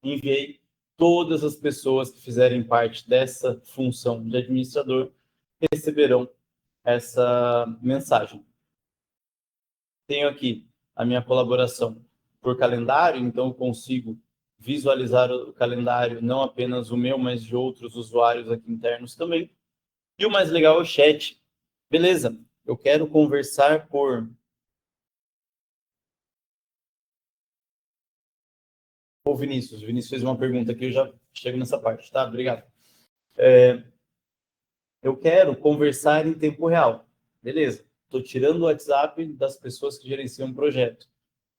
Enviei todas as pessoas que fizerem parte dessa função de administrador receberão essa mensagem. Tenho aqui a minha colaboração por calendário, então eu consigo visualizar o calendário, não apenas o meu, mas de outros usuários aqui internos também. E o mais legal é o chat. Beleza, eu quero conversar por... O Vinícius fez uma pergunta aqui, eu já chego nessa parte, tá? Obrigado. Eu quero conversar em tempo real. Beleza, estou tirando o WhatsApp das pessoas que gerenciam o projeto.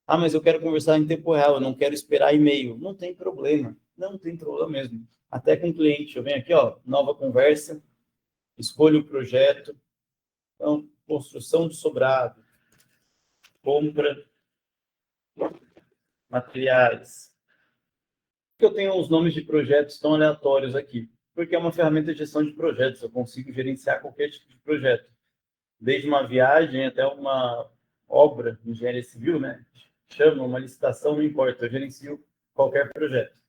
Ah, mas eu quero conversar em tempo real, eu não quero esperar e-mail. Não tem problema, não tem problema mesmo. Até com o cliente, eu venho aqui, ó, nova conversa, escolho o projeto, então, construção de sobrado, compra, materiais. Por que eu tenho os nomes de projetos tão aleatórios aqui? Porque é uma ferramenta de gestão de projetos, eu consigo gerenciar qualquer tipo de projeto. Desde uma viagem até uma obra de engenharia civil, né? Chama, uma licitação, não importa, eu gerencio qualquer projeto.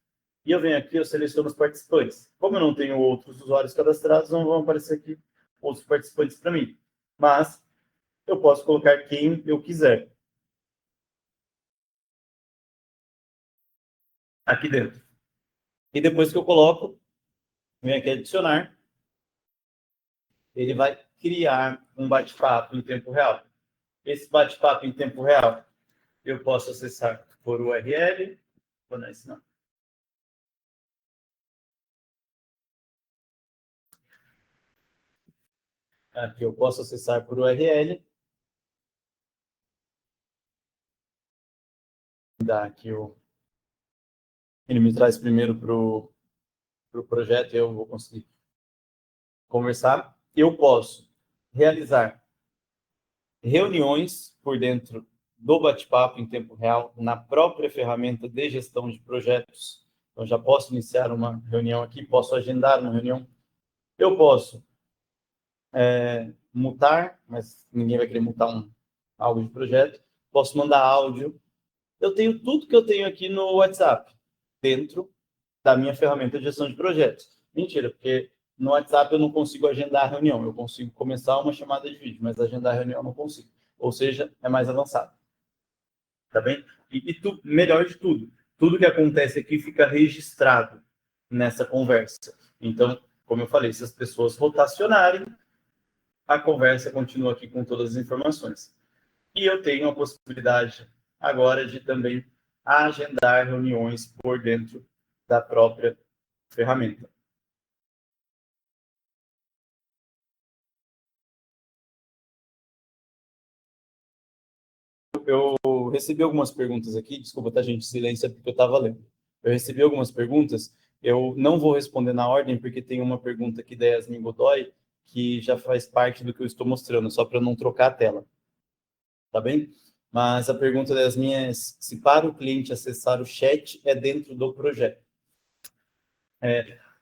E eu venho aqui, eu seleciono os participantes. Como eu não tenho outros usuários cadastrados, não vão aparecer aqui outros participantes para mim. Mas eu posso colocar quem eu quiser aqui dentro. E depois que eu coloco, venho aqui adicionar, ele vai criar um bate-papo em tempo real. Esse bate-papo em tempo real, eu posso acessar por URL, não é isso não. Aqui eu posso acessar por URL, dá aqui ele me traz primeiro para o projeto e eu vou conseguir conversar. Eu posso realizar reuniões por dentro do bate-papo em tempo real, na própria ferramenta de gestão de projetos. Então, já posso iniciar uma reunião aqui, posso agendar uma reunião. Eu posso mutar, mas ninguém vai querer mutar algo de projeto. Posso mandar áudio. Eu tenho tudo que eu tenho aqui no WhatsApp, dentro da minha ferramenta de gestão de projetos. Mentira, porque no WhatsApp eu não consigo agendar a reunião. Eu consigo começar uma chamada de vídeo, mas agendar a reunião eu não consigo. Ou seja, é mais avançado. Tá bem? Melhor de tudo que acontece aqui fica registrado nessa conversa. Então, como eu falei, se as pessoas rotacionarem, a conversa continua aqui com todas as informações. E eu tenho a possibilidade agora de também agendar reuniões por dentro da própria ferramenta. Eu recebi algumas perguntas aqui, desculpa, tá, gente, silêncio é porque eu estava lendo. Eu recebi algumas perguntas, eu não vou responder na ordem, porque tem uma pergunta aqui da Yasmin Godoy, que já faz parte do que eu estou mostrando, só para não trocar a tela. Tá bem? Mas a pergunta da Yasmin é se para o cliente acessar o chat é dentro do projeto.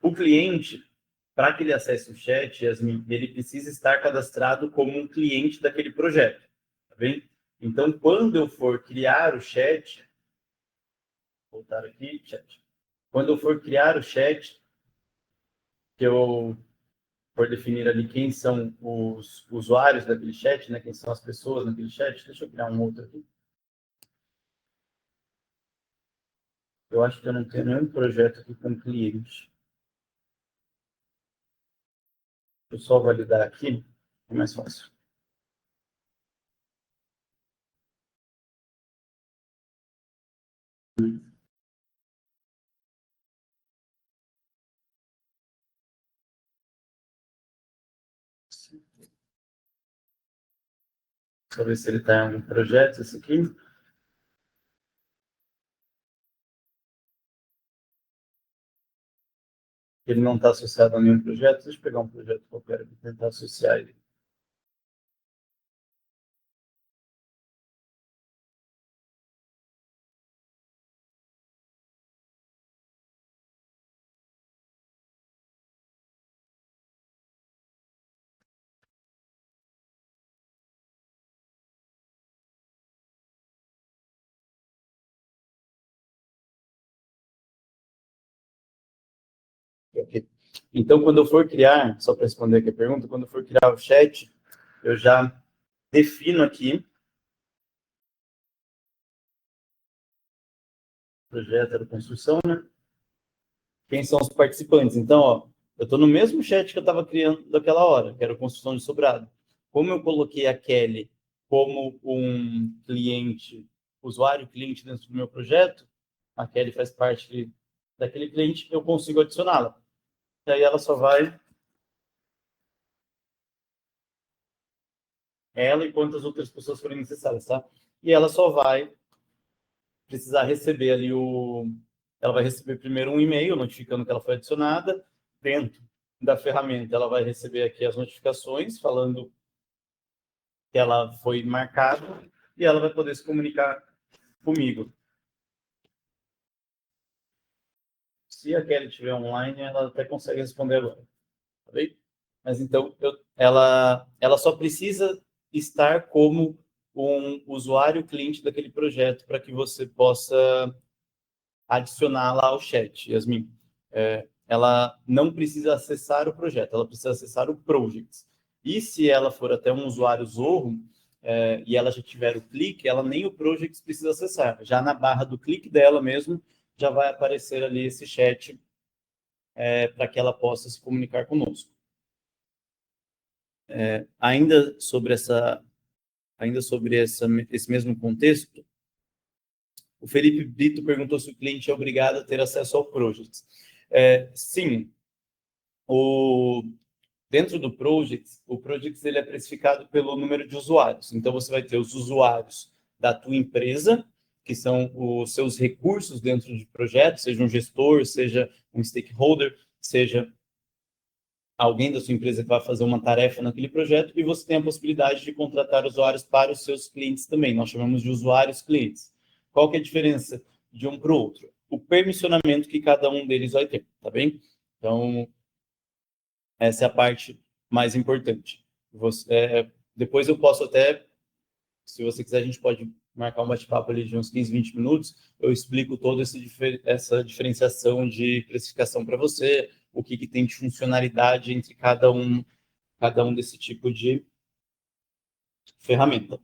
O cliente, para que ele acesse o chat, Yasmin, ele precisa estar cadastrado como um cliente daquele projeto. Tá bem? Então, quando eu for criar o chat, vou voltar aqui, chat. Quando eu for criar o chat, que eu for definir ali quem são os usuários daquele chat, né? Quem são as pessoas naquele chat. Deixa eu criar um outro aqui. Eu acho que eu não tenho nenhum projeto aqui com cliente. Deixa eu só validar aqui, é mais fácil. Deixa eu ver se ele está em algum projeto, esse aqui. Ele não está associado a nenhum projeto. Deixa eu pegar um projeto qualquer e tentar associar ele. Okay. Então, quando eu for criar, só para responder aqui a pergunta, quando eu for criar o chat, eu já defino aqui projeto da construção, né? Quem são os participantes. Então, ó, eu estou no mesmo chat que eu estava criando daquela hora, que era a construção de sobrado. Como eu coloquei a Kelly como um cliente, usuário cliente dentro do meu projeto, a Kelly faz parte daquele cliente, eu consigo adicioná-la. E aí ela só vai, ela e quantas outras pessoas forem necessárias, tá? E ela só vai precisar receber ali ela vai receber primeiro um e-mail notificando que ela foi adicionada. Dentro da ferramenta, ela vai receber aqui as notificações falando que ela foi marcada e ela vai poder se comunicar comigo. Se a Kelly estiver online, ela até consegue responder agora. Tá bem? Mas então, ela só precisa estar como um usuário cliente daquele projeto para que você possa adicionar lá ao chat, Yasmin. Ela não precisa acessar o projeto, ela precisa acessar o Projects. E se ela for até um usuário Zorro, e ela já tiver o clique, ela nem o Projects precisa acessar. Já na barra do clique dela mesmo, já vai aparecer ali esse chat para que ela possa se comunicar conosco. Ainda sobre esse mesmo contexto, o Felipe Brito perguntou se o cliente é obrigado a ter acesso ao Projects. Sim, dentro do Projects, o Projects ele é precificado pelo número de usuários. Então, você vai ter os usuários da tua empresa, que são os seus recursos dentro de projeto, seja um gestor, seja um stakeholder, seja alguém da sua empresa que vai fazer uma tarefa naquele projeto, e você tem a possibilidade de contratar usuários para os seus clientes também. Nós chamamos de usuários clientes. Qual que é a diferença de um para o outro? O permissionamento que cada um deles vai ter, tá bem? Então, essa é a parte mais importante. Depois eu posso até, se você quiser, a gente pode marcar um bate-papo ali de uns 15, 20 minutos, eu explico toda essa diferenciação de precificação para você, o que tem de funcionalidade entre cada um desse tipo de ferramenta.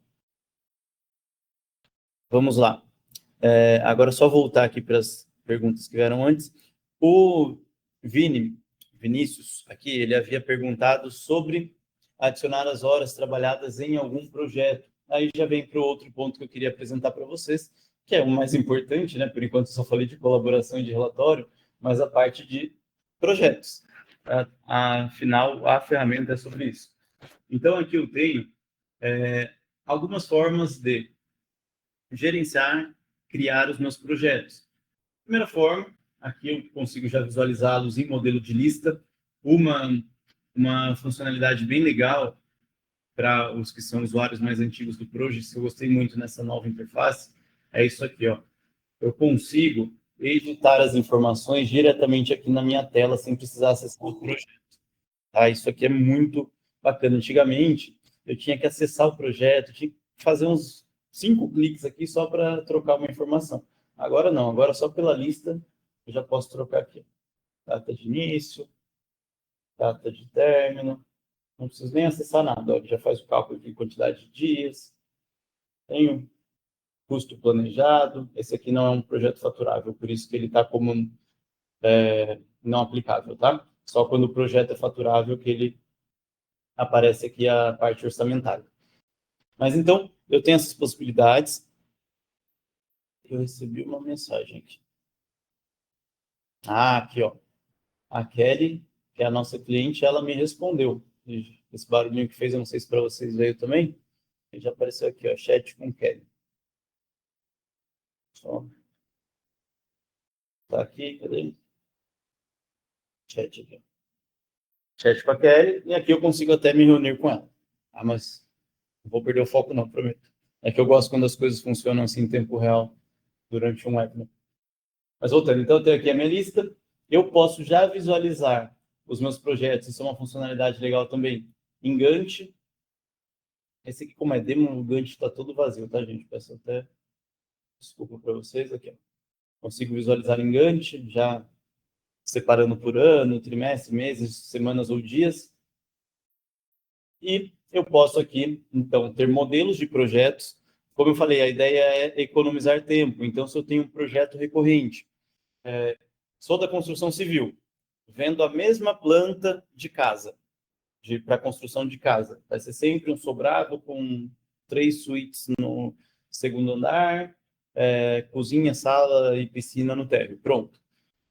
Vamos lá. Agora, só voltar aqui para as perguntas que vieram antes. O Vinícius, aqui, ele havia perguntado sobre adicionar as horas trabalhadas em algum projeto. Aí já vem para o outro ponto que eu queria apresentar para vocês, que é o mais importante, né? Por enquanto, eu só falei de colaboração e de relatório, mas a parte de projetos. Afinal, a ferramenta é sobre isso. Então, aqui eu tenho algumas formas de gerenciar, criar os meus projetos. Primeira forma, aqui eu consigo já visualizá-los em modelo de lista. Uma funcionalidade bem legal para os que são usuários mais antigos do Project, eu gostei muito nessa nova interface, é isso aqui, ó. Eu consigo editar as informações diretamente aqui na minha tela, sem precisar acessar o projeto. Tá? Isso aqui é muito bacana. Antigamente, eu tinha que acessar o projeto, tinha que fazer uns 5 cliques aqui só para trocar uma informação. Agora não, agora só pela lista eu já posso trocar aqui. Data de início, data de término, não preciso nem acessar nada, ó, já faz o cálculo de quantidade de dias, tenho custo planejado, esse aqui não é um projeto faturável, por isso que ele está como não aplicável, tá? Só quando o projeto é faturável que ele aparece aqui a parte orçamentária. Mas então, eu tenho essas possibilidades. Eu recebi uma mensagem aqui. Ah, aqui, ó. A Kelly, que é a nossa cliente, ela me respondeu. Esse barulhinho que fez, eu não sei se para vocês veio também. Ele já apareceu aqui, ó, chat com Kelly. Só. Tá aqui, cadê? Chat aqui. Chat com a Kelly, e aqui eu consigo até me reunir com ela. Ah, mas não vou perder o foco não, prometo. É que eu gosto quando as coisas funcionam assim em tempo real durante um webinar. Mas voltando, então eu tenho aqui a minha lista, eu posso já visualizar os meus projetos, isso é uma funcionalidade legal também, em Gantt. Esse aqui, como é demo, o Gantt está todo vazio, tá, gente? Peço até desculpa para vocês aqui. Ó. Consigo visualizar em Gantt, já separando por ano, trimestre, meses, semanas ou dias. E eu posso aqui, então, ter modelos de projetos. Como eu falei, a ideia é economizar tempo. Então, se eu tenho um projeto recorrente, sou da construção civil, vendo a mesma planta de casa, para construção de casa. Vai ser sempre um sobrado com 3 suítes no segundo andar, cozinha, sala e piscina no térreo. Pronto.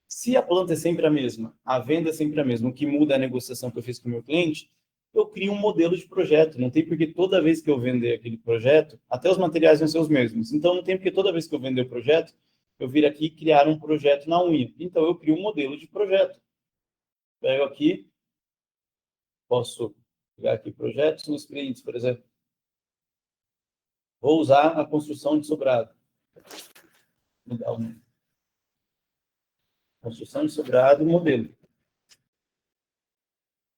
Se a planta é sempre a mesma, a venda é sempre a mesma, o que muda é a negociação que eu fiz com o meu cliente, eu crio um modelo de projeto. Não tem porque toda vez que eu vender aquele projeto, até os materiais vão ser os mesmos. Então, não tem porque toda vez que eu vender o projeto, eu vir aqui e criar um projeto na unha. Então, eu crio um modelo de projeto. Pego aqui, posso pegar aqui projetos nos clientes, por exemplo. Vou usar a construção de sobrado. Vou dar uma construção de sobrado, modelo.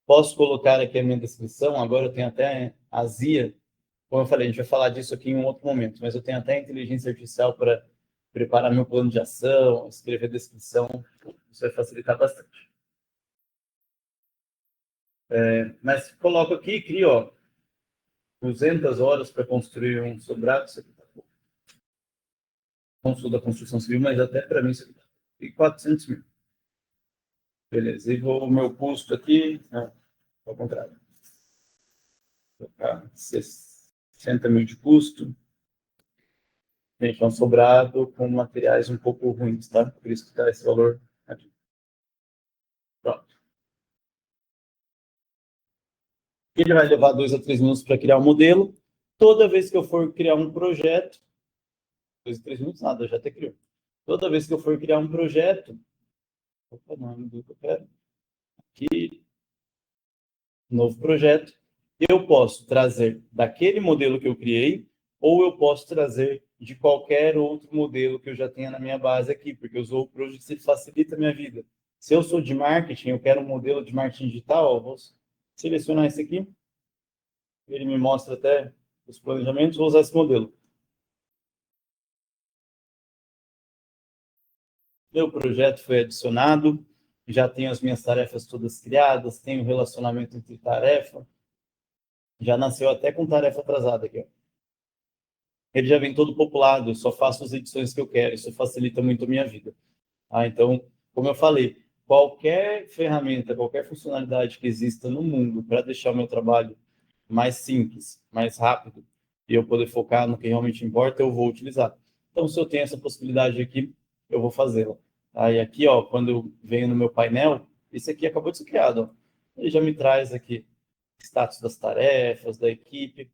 Posso colocar aqui a minha descrição, agora eu tenho até a ZIA. Como eu falei, a gente vai falar disso aqui em um outro momento, mas eu tenho até a inteligência artificial para preparar meu plano de ação, escrever descrição, isso vai facilitar bastante. Mas coloco aqui e crio, ó, 200 horas para construir um sobrado, isso aqui tá bom. Não sou da construção civil, mas até para mim isso aqui tá bom. E 400 mil. Beleza, e vou o meu custo aqui, ao contrário. Vou colocar 60 mil de custo. Gente, é um sobrado com materiais um pouco ruins, tá? Por isso que está esse valor aqui. Pronto. Ele vai levar 2 a 3 minutos para criar o modelo. Toda vez que eu for criar um projeto, 2 a 3 minutos, nada, eu já até criou. Toda vez que eu for criar um projeto, opa, não é o que eu quero. Aqui, novo projeto, eu posso trazer daquele modelo que eu criei, ou eu posso trazer de qualquer outro modelo que eu já tenha na minha base aqui, porque o Zoho Project facilita a minha vida. Se eu sou de marketing, eu quero um modelo de marketing digital, eu vou selecionar esse aqui, ele me mostra até os planejamentos, vou usar esse modelo. Meu projeto foi adicionado, já tenho as minhas tarefas todas criadas, tenho relacionamento entre tarefa, já nasceu até com tarefa atrasada aqui. Ó. Ele já vem todo populado, eu só faço as edições que eu quero, isso facilita muito a minha vida. Então, como eu falei, qualquer ferramenta, qualquer funcionalidade que exista no mundo para deixar o meu trabalho mais simples, mais rápido, e eu poder focar no que realmente importa, eu vou utilizar. Então, se eu tenho essa possibilidade aqui, eu vou fazê-la. Aí aqui, ó, quando eu venho no meu painel, esse aqui acabou de ser criado, ó. Ele já me traz aqui status das tarefas, da equipe,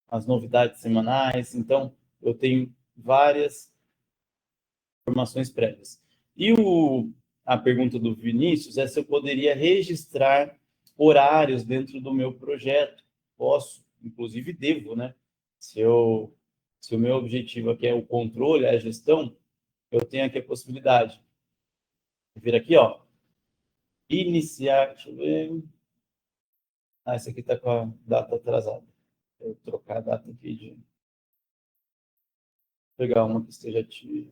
as novidades semanais. Então, eu tenho várias informações prévias. E a pergunta do Vinícius é se eu poderia registrar horários dentro do meu projeto. Posso, inclusive devo, né? Se o meu objetivo aqui é o controle, é a gestão, eu tenho aqui a possibilidade de vir aqui, ó, iniciar, deixa eu ver. Esse aqui está com a data atrasada. Eu vou trocar a data aqui de pegar uma que esteja aqui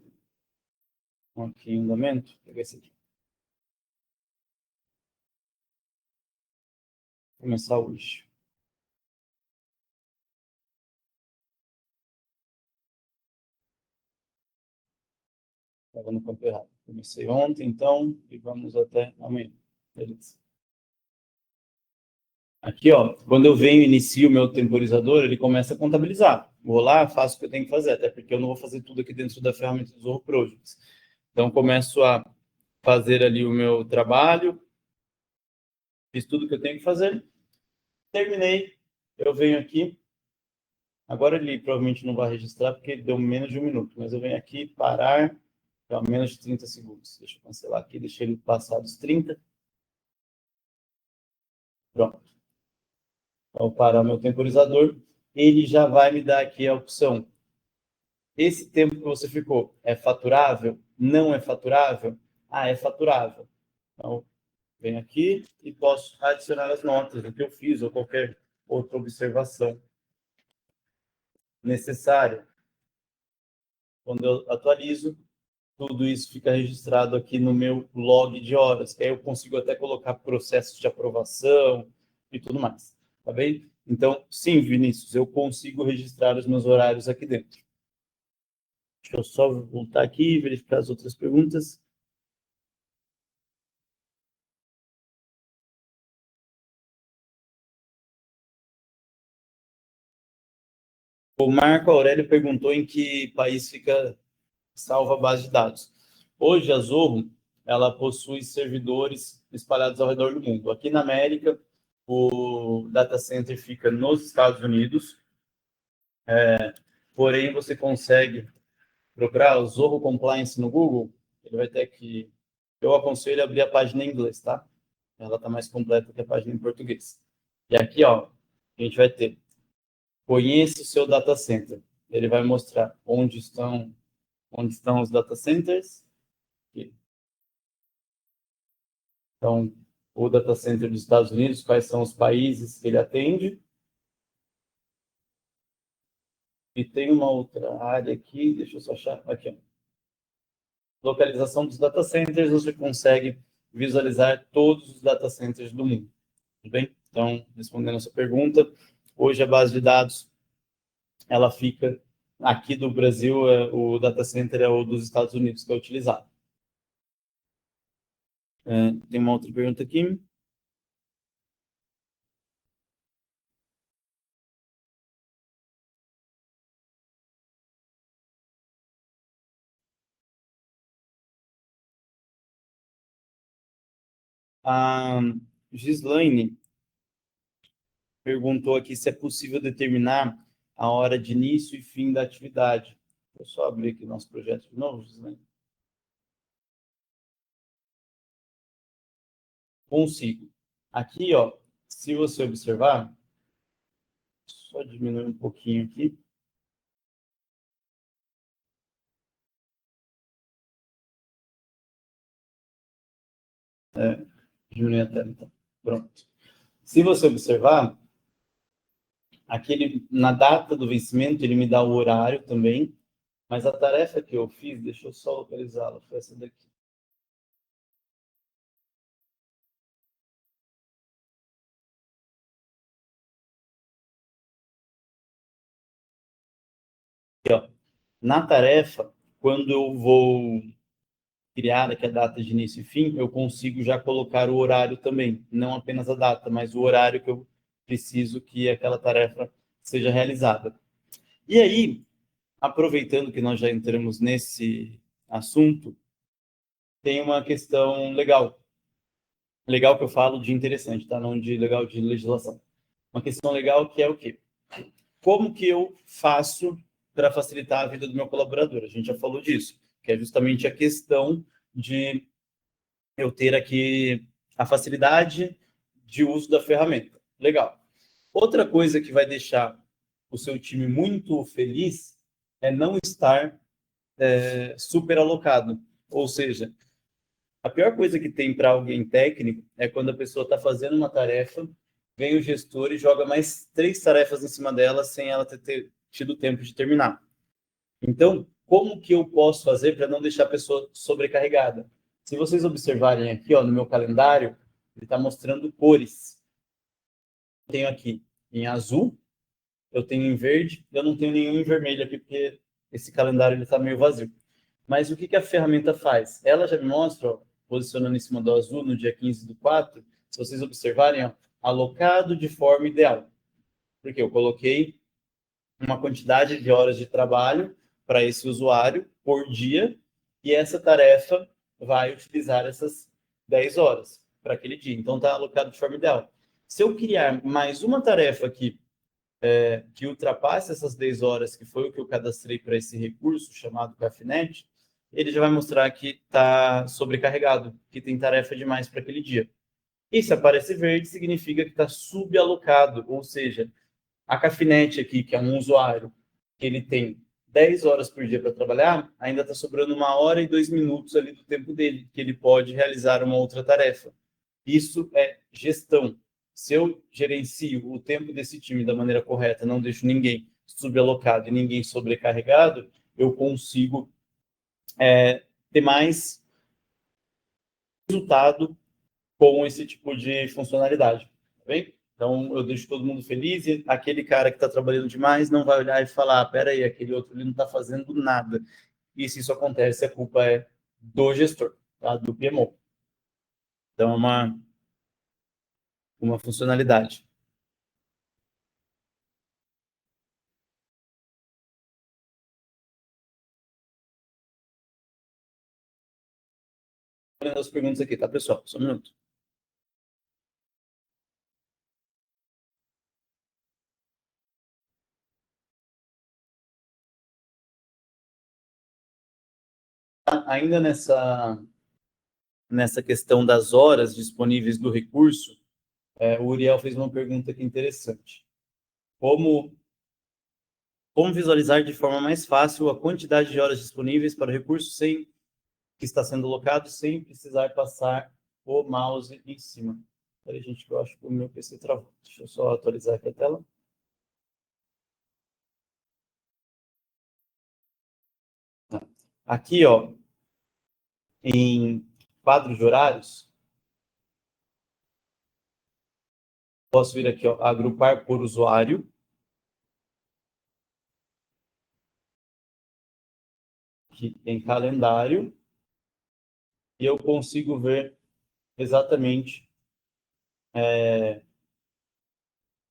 em andamento. Vou pegar esse aqui. Vou começar hoje. Estava no campo errado. Comecei ontem, então, e vamos até amanhã. Beleza. Aqui, ó, quando eu venho e inicio o meu temporizador, ele começa a contabilizar. Vou lá, faço o que eu tenho que fazer, até porque eu não vou fazer tudo aqui dentro da ferramenta do Zorro Projects. Então, começo a fazer ali o meu trabalho, fiz tudo que eu tenho que fazer, terminei, eu venho aqui. Agora ele provavelmente não vai registrar porque deu menos de 1 minuto, mas eu venho aqui parar, então, menos de 30 segundos. Deixa eu cancelar aqui, deixei ele passar dos 30. Pronto. Então, parar o meu temporizador, ele já vai me dar aqui a opção. Esse tempo que você ficou é faturável? Não é faturável? Ah, é faturável. Então, venho aqui e posso adicionar as notas do que eu fiz ou qualquer outra observação necessária. Quando eu atualizo, tudo isso fica registrado aqui no meu log de horas, que aí eu consigo até colocar processos de aprovação e tudo mais, tá bem? Então, sim, Vinícius, eu consigo registrar os meus horários aqui dentro. Deixa eu só voltar aqui e verificar as outras perguntas. O Marco Aurélio perguntou em que país fica salva a base de dados. Hoje, a Zorro, ela possui servidores espalhados ao redor do mundo. Aqui na América, o data center fica nos Estados Unidos, porém você consegue procurar o Zorro Compliance no Google, ele vai ter que... Eu aconselho abrir a página em inglês, tá? Ela está mais completa que a página em português. E aqui, ó, a gente vai ter conheça o seu data center. Ele vai mostrar onde estão os data centers. Aqui. Então, o data center dos Estados Unidos, quais são os países que ele atende. E tem uma outra área aqui, deixa eu só achar, aqui, ó. Localização dos data centers, você consegue visualizar todos os data centers do mundo. Tudo bem? Então, respondendo a sua pergunta, hoje a base de dados, ela fica aqui do Brasil, o data center é o dos Estados Unidos que é utilizado. Tem uma outra pergunta aqui. A Gislaine perguntou aqui se é possível determinar a hora de início e fim da atividade. Vou só abrir aqui o nosso projeto de novo, Gislaine. Consigo. Aqui, ó, se você observar, só diminuir um pouquinho aqui. Diminuir a tela, então. Pronto. Se você observar, aqui na data do vencimento, ele me dá o horário também, mas a tarefa que eu fiz, deixa eu só localizá-la, foi essa daqui. Aqui, ó. Na tarefa, quando eu vou criar aqui a data de início e fim, eu consigo já colocar o horário também, não apenas a data, mas o horário que eu preciso que aquela tarefa seja realizada. E aí, aproveitando que nós já entramos nesse assunto, tem uma questão legal. Legal que eu falo de interessante, tá? Não de legal de legislação. Uma questão legal que é o quê? Como que eu faço para facilitar a vida do meu colaborador? A gente já falou disso, que é justamente a questão de eu ter aqui a facilidade de uso da ferramenta. Legal. Outra coisa que vai deixar o seu time muito feliz é não estar super alocado. Ou seja, a pior coisa que tem para alguém técnico é quando a pessoa está fazendo uma tarefa, vem o gestor e joga mais 3 tarefas em cima dela sem ela ter tido tempo de terminar. Então, como que eu posso fazer para não deixar a pessoa sobrecarregada? Se vocês observarem aqui, ó, no meu calendário, ele está mostrando cores. Eu tenho aqui em azul, eu tenho em verde, eu não tenho nenhum em vermelho aqui, porque esse calendário está meio vazio. Mas o que a ferramenta faz? Ela já me mostra, ó, posicionando em cima do azul, no dia 15/4, se vocês observarem, ó, alocado de forma ideal. Porque eu coloquei uma quantidade de horas de trabalho para esse usuário por dia, e essa tarefa vai utilizar essas 10 horas para aquele dia. Então, está alocado de forma ideal. Se eu criar mais uma tarefa aqui que ultrapasse essas 10 horas, que foi o que eu cadastrei para esse recurso chamado Cafinet, ele já vai mostrar que está sobrecarregado, que tem tarefa demais para aquele dia. E se aparece verde, significa que está subalocado, ou seja, a Cafinet aqui, que é um usuário, que ele tem 10 horas por dia para trabalhar, ainda está sobrando 1 hora e 2 minutos ali do tempo dele, que ele pode realizar uma outra tarefa. Isso é gestão. Se eu gerencio o tempo desse time da maneira correta, não deixo ninguém subalocado e ninguém sobrecarregado, eu consigo ter mais resultado com esse tipo de funcionalidade. Tá bem? Então, eu deixo todo mundo feliz e aquele cara que está trabalhando demais não vai olhar e falar, pera aí, aquele outro ali não está fazendo nada. E se isso acontece, a culpa é do gestor, tá? Do PMO. Então, é uma funcionalidade. Vou ler as perguntas aqui, tá, pessoal? Só um minuto. Ainda nessa questão das horas disponíveis do recurso, o Uriel fez uma pergunta aqui interessante. Como visualizar de forma mais fácil a quantidade de horas disponíveis para o recurso sem que está sendo alocado, sem precisar passar o mouse em cima? Peraí, gente, que eu acho que o meu PC travou. Deixa eu só atualizar aqui a tela. Aqui, ó, em quadro de horários, posso vir aqui, ó, agrupar por usuário. Aqui em calendário. E eu consigo ver exatamente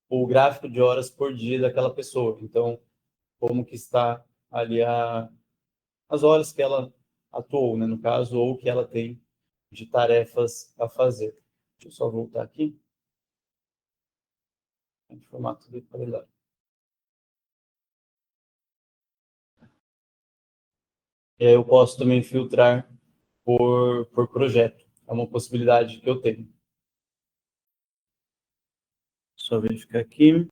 o gráfico de horas por dia daquela pessoa. Então, como que está ali as horas que ela atuou, né, no caso, ou que ela tem de tarefas a fazer. Deixa eu só voltar aqui. Em formato de calendário. E aí eu posso também filtrar por projeto. É uma possibilidade que eu tenho. Só verificar aqui.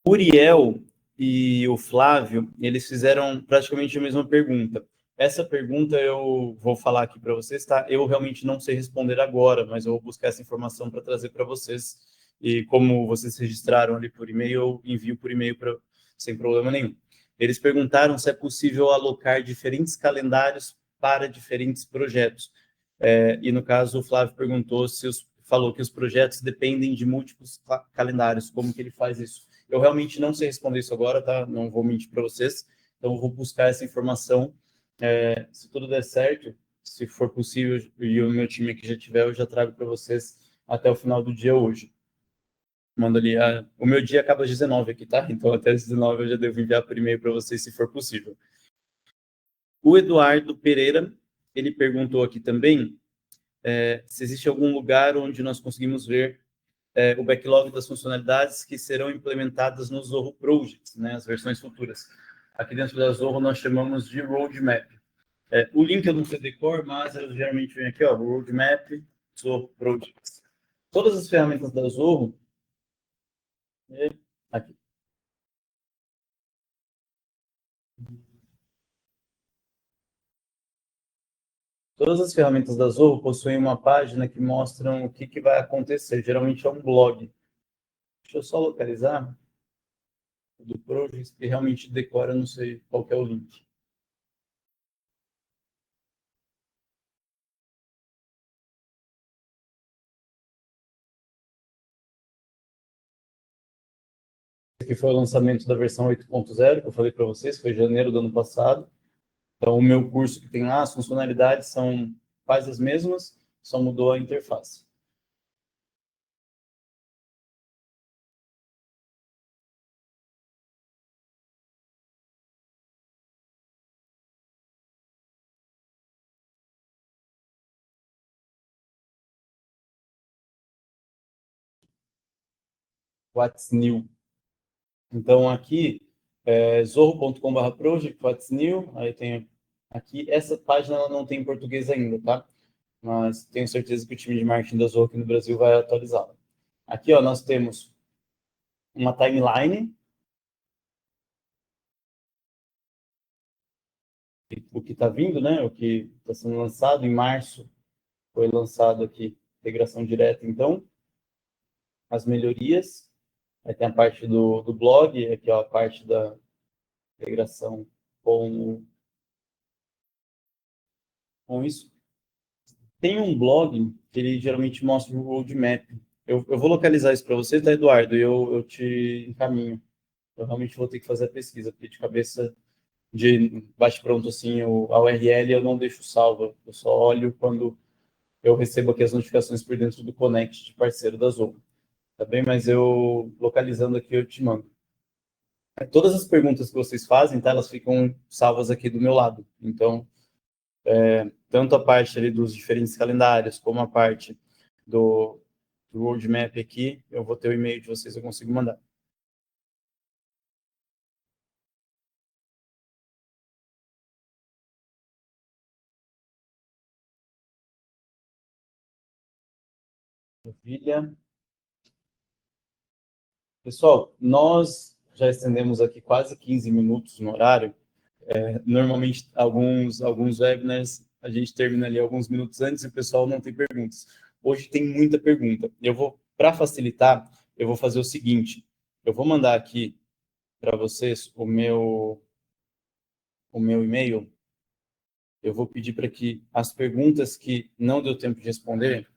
O Uriel e o Flávio, eles fizeram praticamente a mesma pergunta. Essa pergunta eu vou falar aqui para vocês, tá? Eu realmente não sei responder agora, mas eu vou buscar essa informação para trazer para vocês. E como vocês registraram ali por e-mail, eu envio por e-mail sem problema nenhum. Eles perguntaram se é possível alocar diferentes calendários para diferentes projetos. E no caso, o Flávio perguntou falou que os projetos dependem de múltiplos calendários. Como que ele faz isso? Eu realmente não sei responder isso agora, tá? Não vou mentir para vocês. Então, eu vou buscar essa informação. Se tudo der certo, se for possível, e o meu time aqui já tiver, eu já trago para vocês até o final do dia hoje. Mando ali. O meu dia acaba às 19 aqui, tá? Então, até às 19 eu já devo enviar por e-mail para vocês, se for possível. O Eduardo Pereira, ele perguntou aqui também se existe algum lugar onde nós conseguimos ver o backlog das funcionalidades que serão implementadas no Zoho Projects, né, as versões futuras. Aqui dentro da Zoho nós chamamos de roadmap. O link eu não sei decor, mas eu geralmente venho aqui, ó, roadmap, Zoho Projects. Todas as ferramentas da Zoho, aqui. Todas as ferramentas da Zoho possuem uma página que mostram o que vai acontecer. Geralmente é um blog. Deixa eu só localizar do Project, que realmente decora, não sei qual que é o link. Esse aqui foi o lançamento da versão 8.0, que eu falei para vocês, foi em janeiro do ano passado. Então, o meu curso que tem lá, as funcionalidades são quase as mesmas, só mudou a interface. What's new? Então, aqui, zorro.com/project, what's new? Aí tem aqui, essa página ela não tem em português ainda, tá? Mas tenho certeza que o time de marketing da Zorro aqui no Brasil vai atualizá-la. Aqui, ó, nós temos uma timeline, o que está vindo, né? O que está sendo lançado em março, foi lançado aqui, integração direta, então, as melhorias. Aí tem a parte do blog, aqui ó, a parte da integração com isso. Tem um blog que ele geralmente mostra o roadmap. Eu vou localizar isso para você, tá, Eduardo? E eu te encaminho. Eu realmente vou ter que fazer a pesquisa, porque de cabeça de bate-pronto, assim, a URL eu não deixo salva. Eu só olho quando eu recebo aqui as notificações por dentro do Connect de parceiro da Zoom. Tá bem? Mas eu, localizando aqui, eu te mando. Todas as perguntas que vocês fazem, tá? Elas ficam salvas aqui do meu lado. Então, tanto a parte ali dos diferentes calendários, como a parte do roadmap aqui, eu vou ter o e-mail de vocês, eu consigo mandar. Maravilha. Pessoal, nós já estendemos aqui quase 15 minutos no horário. Normalmente, alguns webinars, a gente termina ali alguns minutos antes e o pessoal não tem perguntas. Hoje tem muita pergunta. Para facilitar, eu vou fazer o seguinte, eu vou mandar aqui para vocês o meu e-mail. Eu vou pedir para que as perguntas que não deu tempo de responder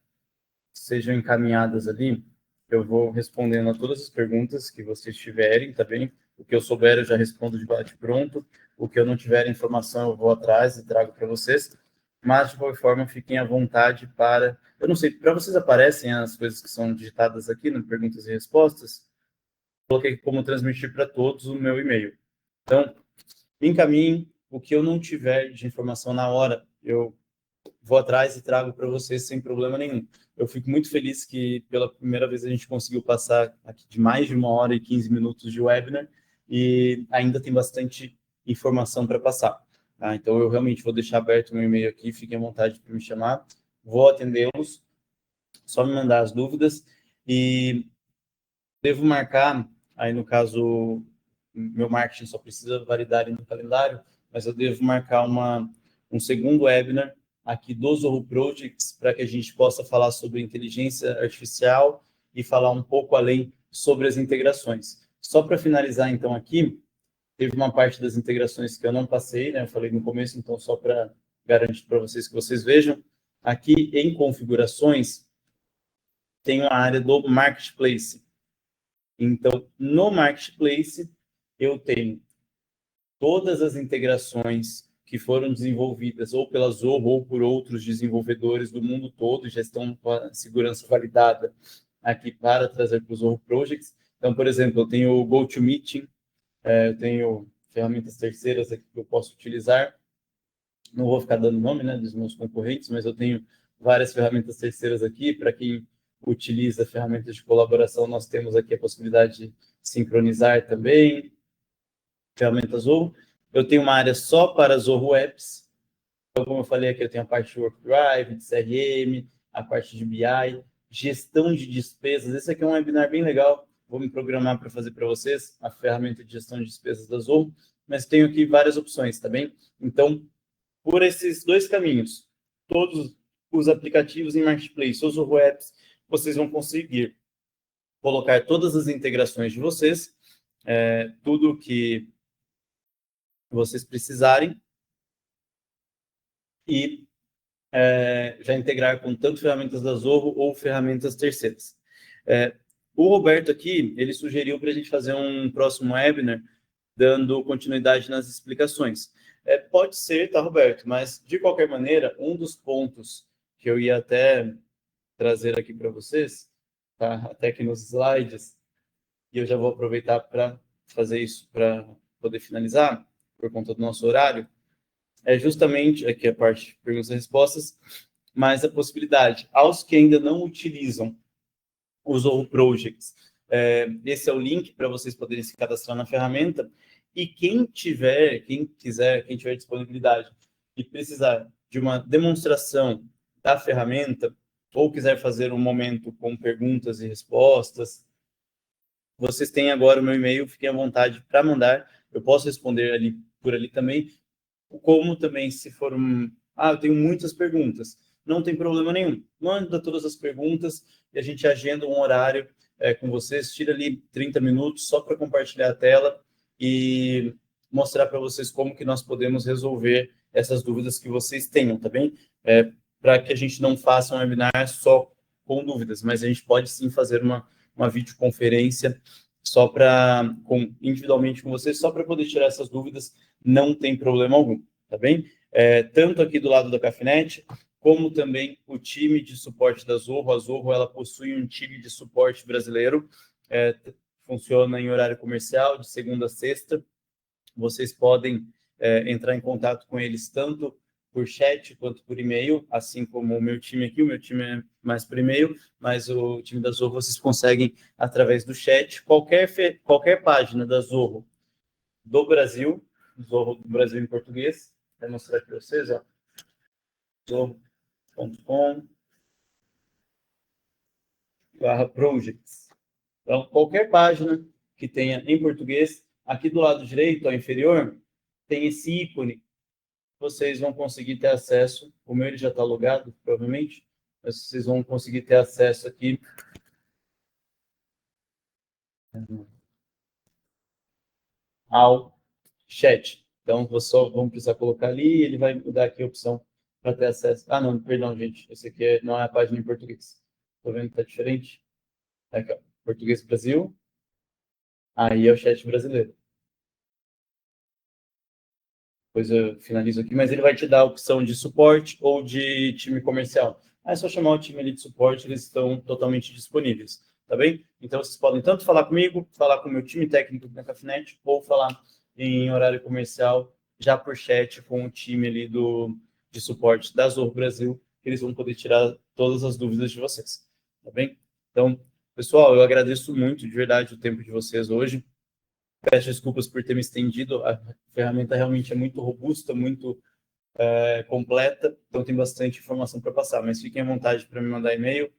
sejam encaminhadas ali. Eu vou respondendo a todas as perguntas que vocês tiverem, tá bem? O que eu souber, eu já respondo de bate-pronto. O que eu não tiver informação, eu vou atrás e trago para vocês. Mas, de qualquer forma, fiquem à vontade para... Eu não sei, para vocês aparecem as coisas que são digitadas aqui no Perguntas e Respostas? Coloquei como transmitir para todos o meu e-mail. Então, encaminhem. O que eu não tiver de informação na hora, eu vou atrás e trago para vocês sem problema nenhum. Eu fico muito feliz que pela primeira vez a gente conseguiu passar aqui de mais de 1 hora e 15 minutos de webinar e ainda tem bastante informação para passar. Tá? Então eu realmente vou deixar aberto o meu e-mail aqui, fiquem à vontade para me chamar, vou atendê-los, só me mandar as dúvidas e devo marcar, aí no caso, meu marketing só precisa validar no calendário, mas eu devo marcar um segundo webinar aqui do Zorro Projects para que a gente possa falar sobre inteligência artificial e falar um pouco além sobre as integrações. Só para finalizar, então, aqui, teve uma parte das integrações que eu não passei, né? Eu falei no começo, então, só para garantir para vocês que vocês vejam. Aqui, em configurações, tem uma área do Marketplace. Então, no Marketplace, eu tenho todas as integrações que foram desenvolvidas ou pela Zorro ou por outros desenvolvedores do mundo todo, já estão com a segurança validada aqui para trazer para o Zorro Projects. Então, por exemplo, eu tenho o GoToMeeting, eu tenho ferramentas terceiras aqui que eu posso utilizar. Não vou ficar dando nome, né, dos meus concorrentes, mas eu tenho várias ferramentas terceiras aqui. Para quem utiliza ferramentas de colaboração, nós temos aqui a possibilidade de sincronizar também, ferramentas Zorro. Eu tenho uma área só para Zorro Apps. Então, como eu falei aqui, eu tenho a parte de WorkDrive, de CRM, a parte de BI, gestão de despesas. Esse aqui é um webinar bem legal. Vou me programar para fazer para vocês a ferramenta de gestão de despesas da Zorro. Mas tenho aqui várias opções, tá bem? Então, por esses dois caminhos, todos os aplicativos em Marketplace, os Zorro Apps, vocês vão conseguir colocar todas as integrações de vocês, tudo que vocês precisarem, e já integrar com tanto ferramentas da Zoho ou ferramentas terceiras. O Roberto aqui, ele sugeriu para a gente fazer um próximo webinar dando continuidade nas explicações. Pode ser, tá, Roberto? Mas, de qualquer maneira, um dos pontos que eu ia até trazer aqui para vocês, tá? Até aqui nos slides, e eu já vou aproveitar para fazer isso para poder finalizar, por conta do nosso horário, é justamente aqui a parte de perguntas e respostas, mas a possibilidade, aos que ainda não utilizam o Zoho Projects, esse é o link para vocês poderem se cadastrar na ferramenta, e quem tiver disponibilidade e precisar de uma demonstração da ferramenta, ou quiser fazer um momento com perguntas e respostas, vocês têm agora o meu e-mail, fiquem à vontade para mandar, eu posso responder por ali também, como também se for eu tenho muitas perguntas, não tem problema nenhum, manda todas as perguntas e a gente agenda um horário com vocês, tira ali 30 minutos só para compartilhar a tela e mostrar para vocês como que nós podemos resolver essas dúvidas que vocês tenham, tá bem? Para que a gente não faça um webinar só com dúvidas, mas a gente pode sim fazer uma videoconferência só individualmente com vocês, só para poder tirar essas dúvidas, não tem problema algum, tá bem? Tanto aqui do lado da Cafinet, como também o time de suporte da Zoho. A Zoho, ela possui um time de suporte brasileiro, funciona em horário comercial, de segunda a sexta. Vocês podem entrar em contato com eles tanto por chat quanto por e-mail, assim como o meu time aqui. O meu time é mais por e-mail, mas o time da Zoho vocês conseguem através do chat. Qualquer página da Zoho do Brasil, Zoho do Brasil em português, vou mostrar aqui para vocês, ó, zoho.com/projects. Então, qualquer página que tenha em português, aqui do lado direito, ao inferior, tem esse ícone. Vocês vão conseguir ter acesso, o meu ele já está logado, provavelmente, mas vocês vão conseguir ter acesso aqui ao chat. Então, vamos precisar colocar ali, ele vai mudar aqui a opção para ter acesso. Não, perdão, gente, esse aqui não é a página em português. Estou vendo que está diferente. Aqui, ó, Português Brasil, aí é o chat brasileiro. Depois eu finalizo aqui, mas ele vai te dar a opção de suporte ou de time comercial. É só chamar o time ali de suporte, eles estão totalmente disponíveis, tá bem? Então, vocês podem tanto falar comigo, falar com o meu time técnico da Cafinet, ou falar em horário comercial, já por chat, com o time ali de suporte da Zoho Brasil, que eles vão poder tirar todas as dúvidas de vocês, tá bem? Então, pessoal, eu agradeço muito, de verdade, o tempo de vocês hoje. Peço desculpas por ter me estendido, a ferramenta realmente é muito robusta, muito completa, então tem bastante informação para passar, mas fiquem à vontade para me mandar e-mail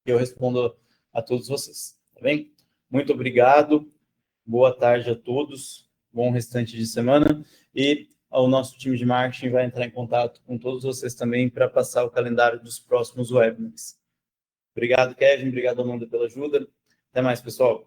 e eu respondo a todos vocês, tá bem? Muito obrigado, boa tarde a todos, bom restante de semana, e o nosso time de marketing vai entrar em contato com todos vocês também para passar o calendário dos próximos webinars. Obrigado, Kevin, obrigado, Amanda, pela ajuda. Até mais, pessoal.